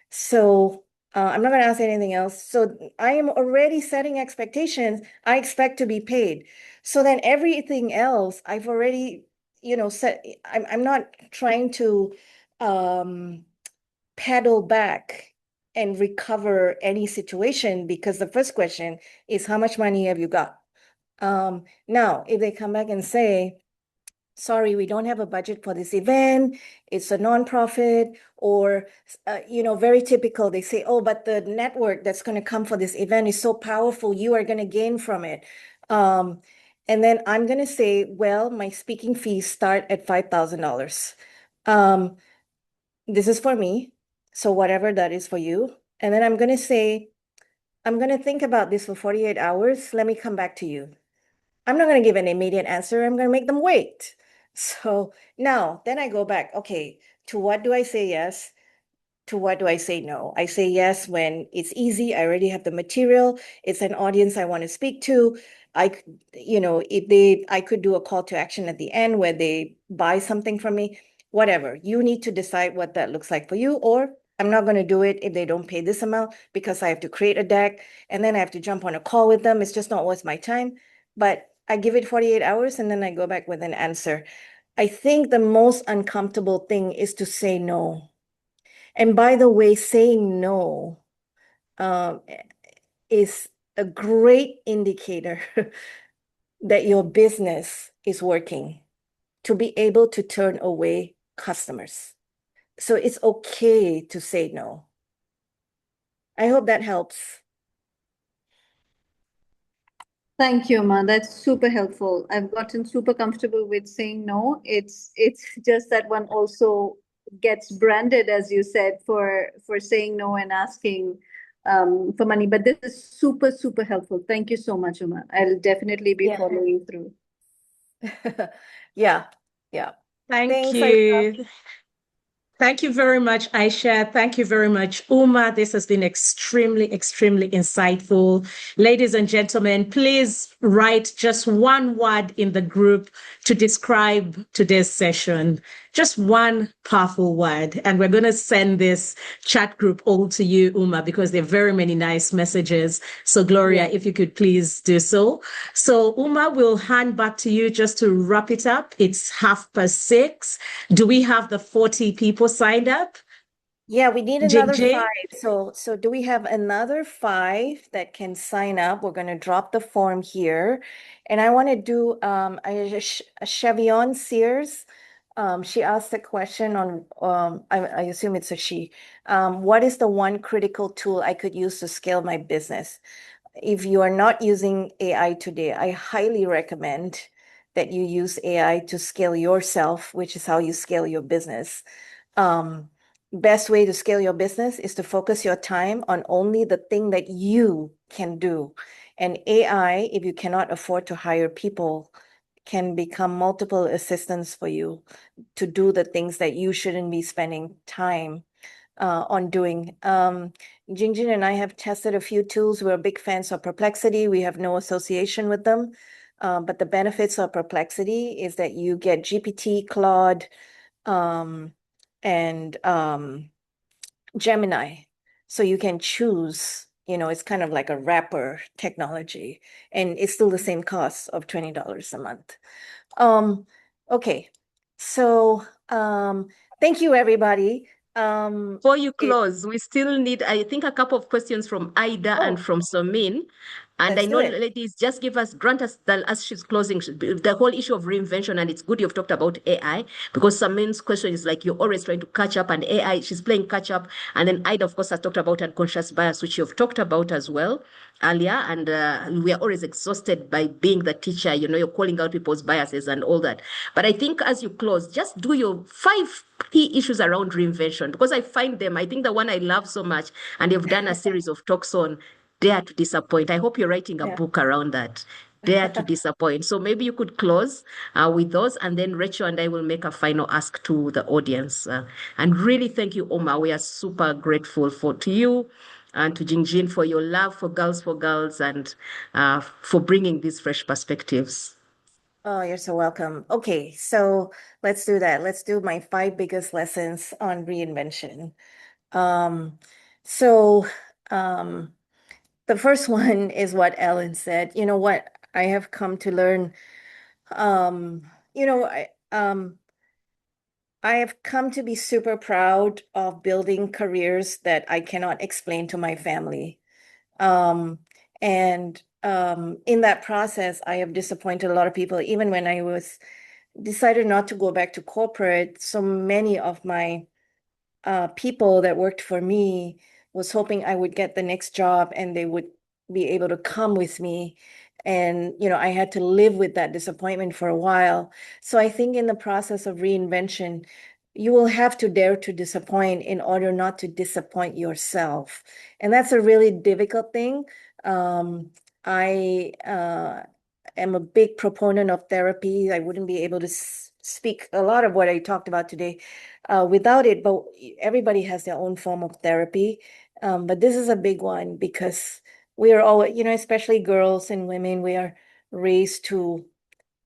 So I'm not going to ask anything else. So I am already setting expectations. I expect to be paid. So then everything else I've already, set. I'm not trying to paddle back and recover any situation because the first question is how much money have you got? Now, if they come back and say, sorry, we don't have a budget for this event, it's a nonprofit, or, very typical, they say, oh, but the network that's going to come for this event is so powerful, you are going to gain from it. And then I'm going to say, well, my speaking fees start at $5,000. This is for me, so whatever that is for you. And then I'm going to say, I'm going to think about this for 48 hours. Let me come back to you. I'm not going to give an immediate answer. I'm going to make them wait. So now, then I go back. Okay, to what do I say yes? To what do I say no? I say yes when it's easy. I already have the material. It's an audience I want to speak to. I could do a call to action at the end where they buy something from me. Whatever. You need to decide what that looks like for you, or I'm not going to do it if they don't pay this amount because I have to create a deck and then I have to jump on a call with them. It's just not worth my time. But I give it 48 hours and then I go back with an answer. I think the most uncomfortable thing is to say no. And by the way, saying no is a great indicator that your business is working to be able to turn away customers. So it's okay to say no. I hope that helps. Thank you, Ma. That's super helpful. I've gotten super comfortable with saying no. It's just that one also gets branded, as you said, for saying no and asking for money. But this is super, super helpful. Thank you so much, Uma. I'll definitely be Yeah. following through. Yeah. Thank Thanks, you. Thank you very much, Aisha. Thank you very much, Uma. This has been extremely, extremely insightful. Ladies and gentlemen, please write just one word in the group to describe today's session. Just one powerful word. And we're going to send this chat group all to you, Uma, because there are very many nice messages. So, Gloria, if you could please do so. So, Uma, we'll hand back to you just to wrap it up. It's 6:30. Do we have the 40 people signed up? Yeah, we need Jing another Jing? 5. So do we have another 5 that can sign up? We're going to drop the form here. And I want to do Chevion Sears. She asked a question on, I assume it's a she. What is the one critical tool I could use to scale my business? If you are not using AI today, I highly recommend that you use AI to scale yourself, which is how you scale your business. Best way to scale your business is to focus your time on only the thing that you can do. And AI, if you cannot afford to hire people, can become multiple assistants for you to do the things that you shouldn't be spending time on doing. Jingjin and I have tested a few tools. We're big fans of Perplexity. We have no association with them. But the benefits of Perplexity is that you get GPT, Claude, and Gemini. So you can choose, it's kind of like a wrapper technology, and it's still the same cost of $20 a month. Okay. So thank you, everybody. Before you close, we still need, I think, a couple of questions from Ida and from Somin. And I Let's know, do it. ladies, just grant us that as she's closing, the whole issue of reinvention. And it's good you've talked about AI, because Somin's question is like, you're always trying to catch up, and AI, she's playing catch up. And then Ida, of course, has talked about unconscious bias, which you've talked about as well earlier. And we are always exhausted by being the teacher, you're calling out people's biases and all that. But I think as you close, just do your 5 key issues around reinvention, because I find them. I think the one I love so much, and you've done a series of talks on Dare to Disappoint. I hope you're writing a Yeah. book around that. Dare to Disappoint. So maybe you could close with those, and then Rachel and I will make a final ask to the audience. And really thank you, Omar. We are super grateful to you and to Jingjin for your love for girls, and for bringing these fresh perspectives. Oh, you're so welcome. Okay, so let's do that. Let's do my 5 biggest lessons on reinvention. So the first one is what Ellen said. You know what? I have come to learn, um, you know, I um I have come to be super proud of building careers that I cannot explain to my family. And in that process, I have disappointed a lot of people. Even when I was decided not to go back to corporate, so many of my people that worked for me was hoping I would get the next job and they would be able to come with me. And, I had to live with that disappointment for a while. So I think in the process of reinvention, you will have to dare to disappoint in order not to disappoint yourself. And that's a really difficult thing. I am a big proponent of therapy. I wouldn't be able to speak a lot of what I talked about today without it, but everybody has their own form of therapy. But this is a big one because we are all, especially girls and women, we are raised to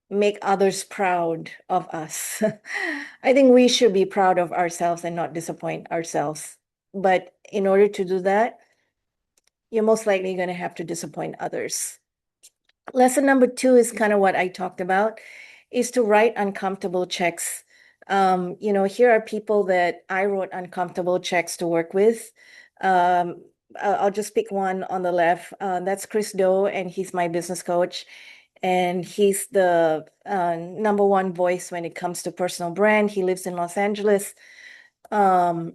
make others proud of us. I think we should be proud of ourselves and not disappoint ourselves. But in order to do that, you're most likely going to have to disappoint others. Lesson number 2 is kind of what I talked about, is to write uncomfortable checks. Here are people that I wrote uncomfortable checks to work with. I'll just pick one on the left. That's Chris Doe, and he's my business coach. And he's the number 1 voice when it comes to personal brand. He lives in Los Angeles. I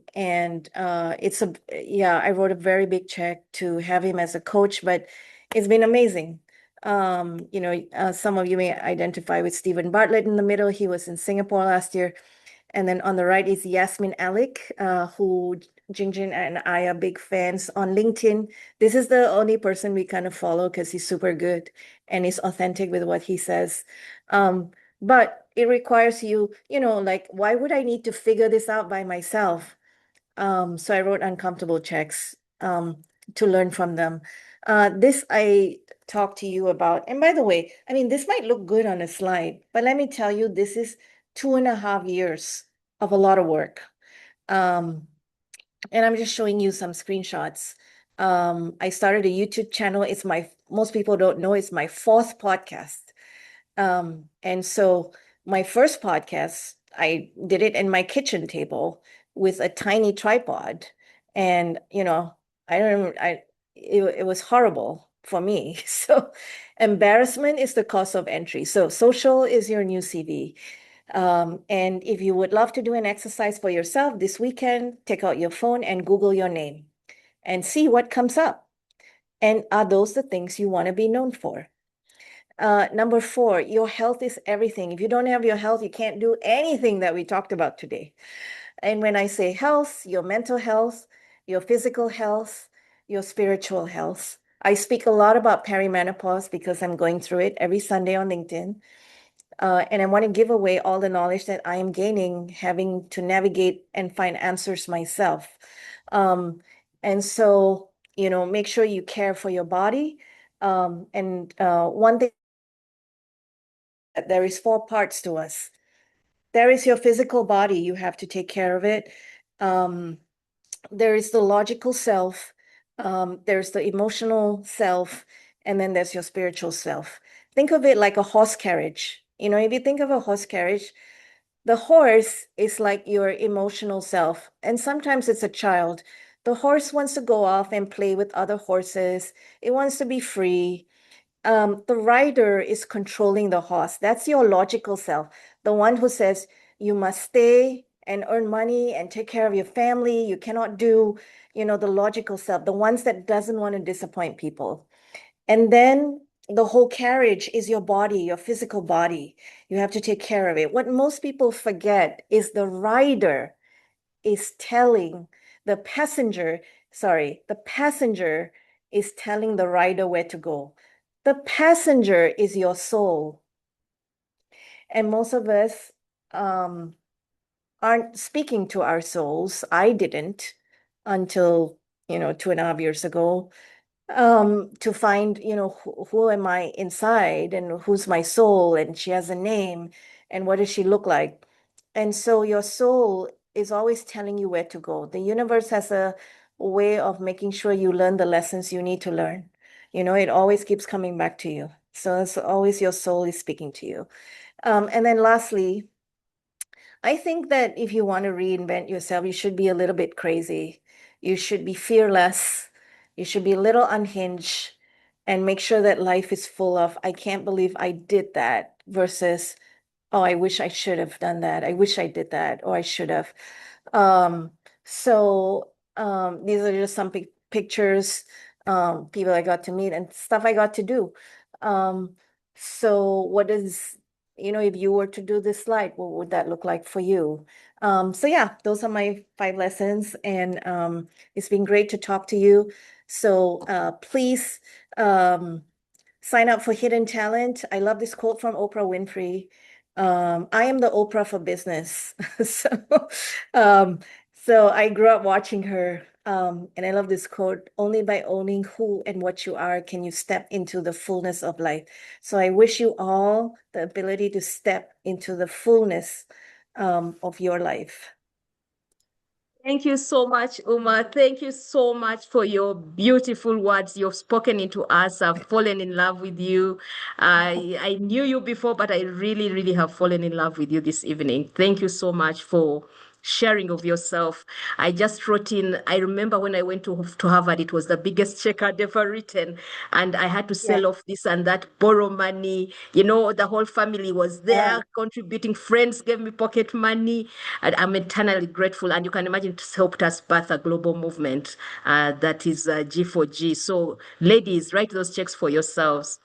wrote a very big check to have him as a coach, but it's been amazing. Some of you may identify with Stephen Bartlett in the middle. He was in Singapore last year. And then on the right is Yasmin Alec, who Jingjin and I are big fans on LinkedIn. This is the only person we kind of follow because he's super good and he's authentic with what he says. But it requires you, like, why would I need to figure this out by myself? So I wrote uncomfortable checks to learn from them. This I talked to you about. And by the way, I mean, this might look good on a slide, but let me tell you, this is 2.5 years of a lot of work. And I'm just showing you some screenshots. I started a YouTube channel. Most people don't know, it's my 4th podcast. And so my first podcast, I did it in my kitchen table with a tiny tripod. And, it was horrible for me. So embarrassment is the cost of entry. So social is your new CV. And if you would love to do an exercise for yourself this weekend, take out your phone and Google your name and see what comes up. And are those the things you want to be known for? Number 4, your health is everything. If you don't have your health, you can't do anything that we talked about today. And when I say health, your mental health, your physical health, your spiritual health. I speak a lot about perimenopause because I'm going through it every Sunday on LinkedIn. And I want to give away all the knowledge that I am gaining, having to navigate and find answers myself. And so, make sure you care for your body. And one thing, there is 4 parts to us. There is your physical body, you have to take care of it. There is the logical self, there's the emotional self, and then there's your spiritual self. Think of it like a horse carriage. If you think of a horse carriage, the horse is like your emotional self, and sometimes it's a child. The horse wants to go off and play with other horses. It wants to be free. The rider is controlling the horse. That's your logical self, the one who says you must stay and earn money and take care of your family. You cannot do, the logical self, the ones that doesn't want to disappoint people. And then the whole carriage is your body, your physical body. You have to take care of it. What most people forget is the rider is telling the passenger, the passenger is telling the rider where to go. The passenger is your soul. And most of us aren't speaking to our souls. I didn't until, 2.5 years ago, to find, who am I inside and who's my soul, and she has a name, and what does she look like? And so your soul is always telling you where to go. The universe has a way of making sure you learn the lessons you need to learn. It always keeps coming back to you. So it's always your soul is speaking to you. And then lastly, I think that if you want to reinvent yourself, you should be a little bit crazy. You should be fearless. You should be a little unhinged and make sure that life is full of, I can't believe I did that versus, oh, I wish I should have done that. I wish I did that, or I should have. Um, these are just some pictures, people I got to meet and stuff I got to do. Um, so what is, if you were to do this slide, what would that look like for you? So yeah, those are my 5 lessons, and it's been great to talk to you. So please sign up for Hidden Talent. I love this quote from Oprah Winfrey. I am the Oprah for business. So, um, so I grew up watching her, and I love this quote: only by owning who and what you are can you step into the fullness of life. So I wish you all the ability to step into the fullness, of your life. Thank you so much, Uma. Thank you so much for your beautiful words you've spoken into us. I've fallen in love with you. I knew you before, but I really, really have fallen in love with you this evening. Thank you so much for sharing of yourself. I just wrote in, I remember when I went to Harvard, it was the biggest check I'd ever written. And I had to sell off this and that, borrow money. The whole family was there contributing. Friends gave me pocket money. And I'm eternally grateful. And you can imagine it's helped us birth a global movement that is G4G. So ladies, write those checks for yourselves.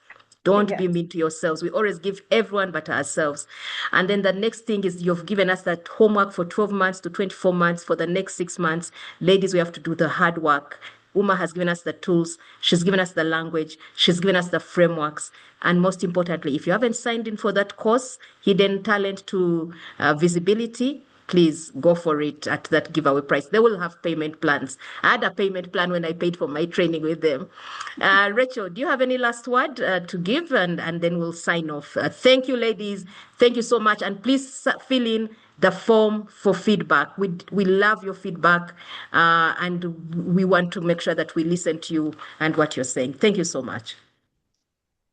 Don't be mean to yourselves. We always give everyone but ourselves. And then the next thing is you've given us that homework for 12 months to 24 months. For the next 6 months, ladies, we have to do the hard work. Uma has given us the tools. She's given us the language. She's given us the frameworks. And most importantly, if you haven't signed in for that course, Hidden Talent to Visibility, please go for it at that giveaway price. They will have payment plans. I had a payment plan when I paid for my training with them. Rachel, do you have any last word to give? And then we'll sign off. Thank you, ladies. Thank you so much. And please fill in the form for feedback. We love your feedback, and we want to make sure that we listen to you and what you're saying. Thank you so much.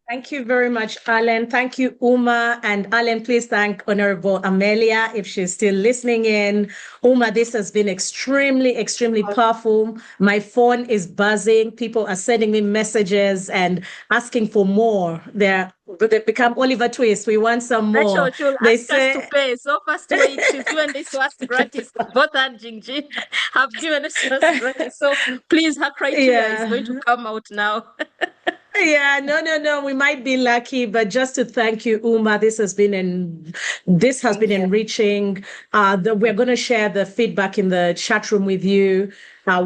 Thank you very much, Alan. Thank you, Uma. And Alan, please thank Honorable Amelia if she's still listening in. Uma, this has been extremely, extremely powerful. My phone is buzzing. People are sending me messages and asking for more. They become Oliver Twist. We want some more. Rachel, she'll They ask us to say, pay. So first wait, she's given this to us gratis. Both and Jingjin have given us to us gratis. So please, her criteria is going to yeah. come out now. Yeah, no. We might be lucky, but just to thank you, Uma. This has been Thank you. enriching. We're going to share the feedback in the chat room with you.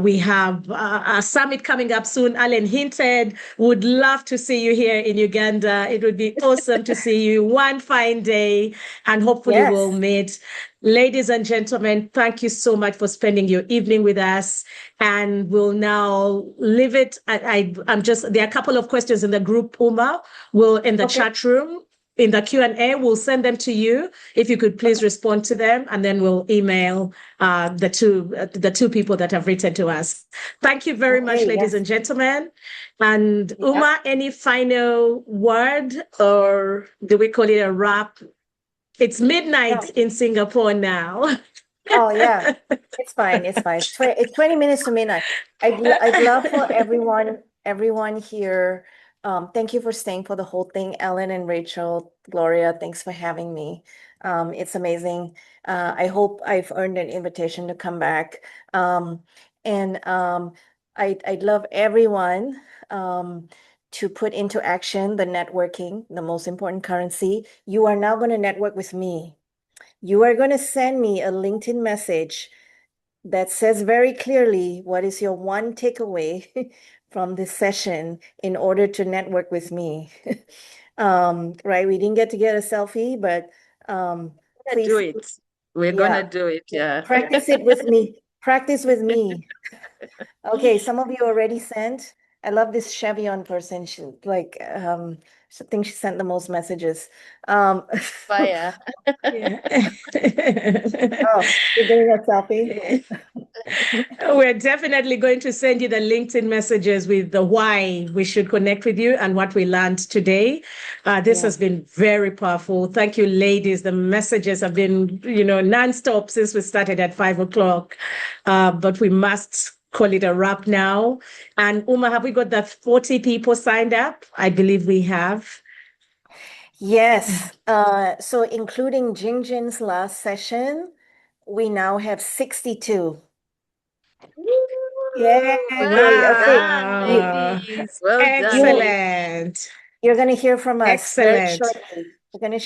We have a summit coming up soon. Alan hinted, would love to see you here in Uganda. It would be awesome to see you one fine day, and hopefully we'll Yes. meet. Ladies and gentlemen, thank you so much for spending your evening with us. And we'll now leave it. There are a couple of questions in the group, Uma. In the Okay. chat room, in the Q&A, we'll send them to you. If you could please respond to them, and then we'll email the two people that have written to us. Thank you very much, Okay, ladies yes. and gentlemen. And Yeah. Uma, any final word, or do we call it a wrap? It's midnight Yeah. in Singapore now. Oh, yeah. It's fine. It's fine. It's 20 minutes to midnight. I'd love for everyone here. Thank you for staying for the whole thing, Ellen and Rachel, Gloria. Thanks for having me. It's amazing. I hope I've earned an invitation to come back. I'd love everyone to put into action the networking, the most important currency. You are now going to network with me. You are going to send me a LinkedIn message that says very clearly what is your one takeaway from this session in order to network with me. Right? We didn't get a selfie, but We're gonna do please, it. We're yeah, gonna do it. Yeah. practice it with me. Practice with me. Okay, some of you already sent. I love this Chevion person. She I think she sent the most messages. Fire. Yeah. Oh, you're doing a selfie? We're definitely going to send you the LinkedIn messages with the why we should connect with you and what we learned today. This Yeah. has been very powerful. Thank you, ladies. The messages have been, nonstop since we started at 5 o'clock. But we must call it a wrap now. And Uma, have we got the 40 people signed up? I believe we have. Yes. So including Jingjin's last session, we now have 62. Yay. Well Okay. done, Wow. ladies. Well done, You ladies. Excellent. you're gonna hear from us very Excellent. shortly. We're gonna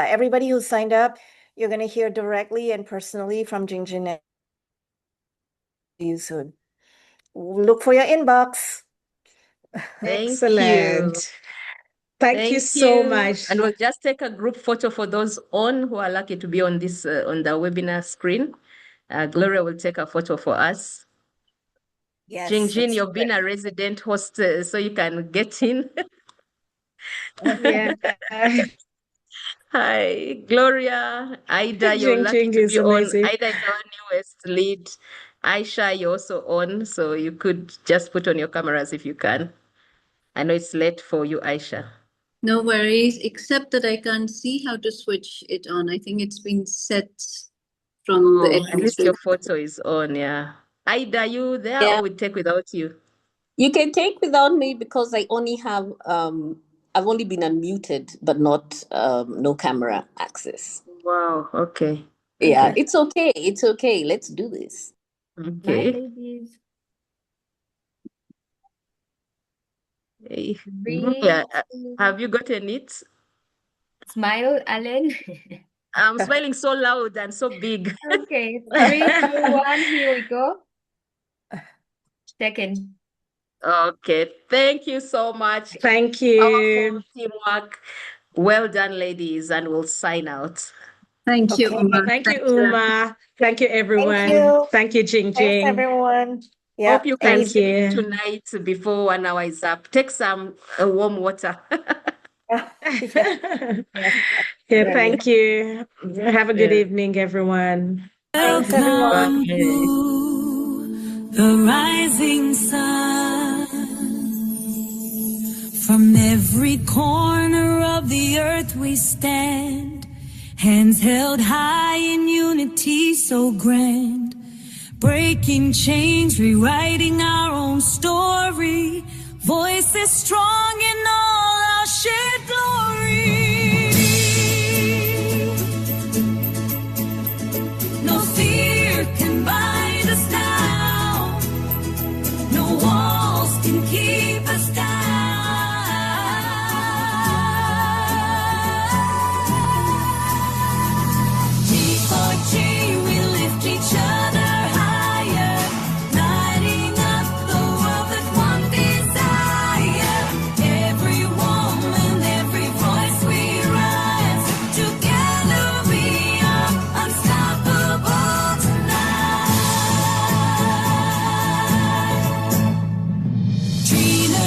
everybody who signed up, you're gonna hear directly and personally from Jingjin and you soon. Look for your inbox. Thank you. Excellent. Thank you Thank so you. much. And we'll just take a group photo for those who are lucky to be on this on the webinar screen. Gloria will take a photo for us. Yes, Jingjin, let's do you've been it. a resident host, so you can get in. Yeah. Hi, Gloria. Ida, you're Jing lucky Jing to is be on. amazing. Ida is our newest lead. Aisha, you're also on, so you could just put on your cameras if you can. I know it's late for you, Aisha. No worries, except that I can't see how to switch it on. I think it's been set from the Oh, at least your administrator. photo is on, yeah. Ida, you there Yeah, or we take without you? you can take without me because I only have I've only been unmuted but not no camera access. Wow, okay. Yeah, Okay. it's okay. It's okay. Let's do this. Bye, Okay. ladies. Hey. Three, Have you gotten it? smile, Alan. I'm smiling so loud and so big. Okay, 3, 2, 1, here we go. Second. Okay. Thank you so much. Thank Powerful you. teamwork. Well done, ladies, and we'll sign out. Thank you, Okay. Uma. Thank you, Thank you. Uma. Thank you, Thank everyone. you. Thank you, Jing Thanks, Jing. everyone. Yeah, Hope you can Thank sleep you. tonight before 1 hour is up. Take some warm water. Yeah. Yes. Yeah, Very. thank you. Have a good Yeah. evening, everyone. Thanks, Welcome everyone. Bye. to the rising sun. From every corner of the earth we stand, hands held high in unity so grand, breaking chains, rewriting our own story, voices strong in all our shared glory. No fear can bind us now, no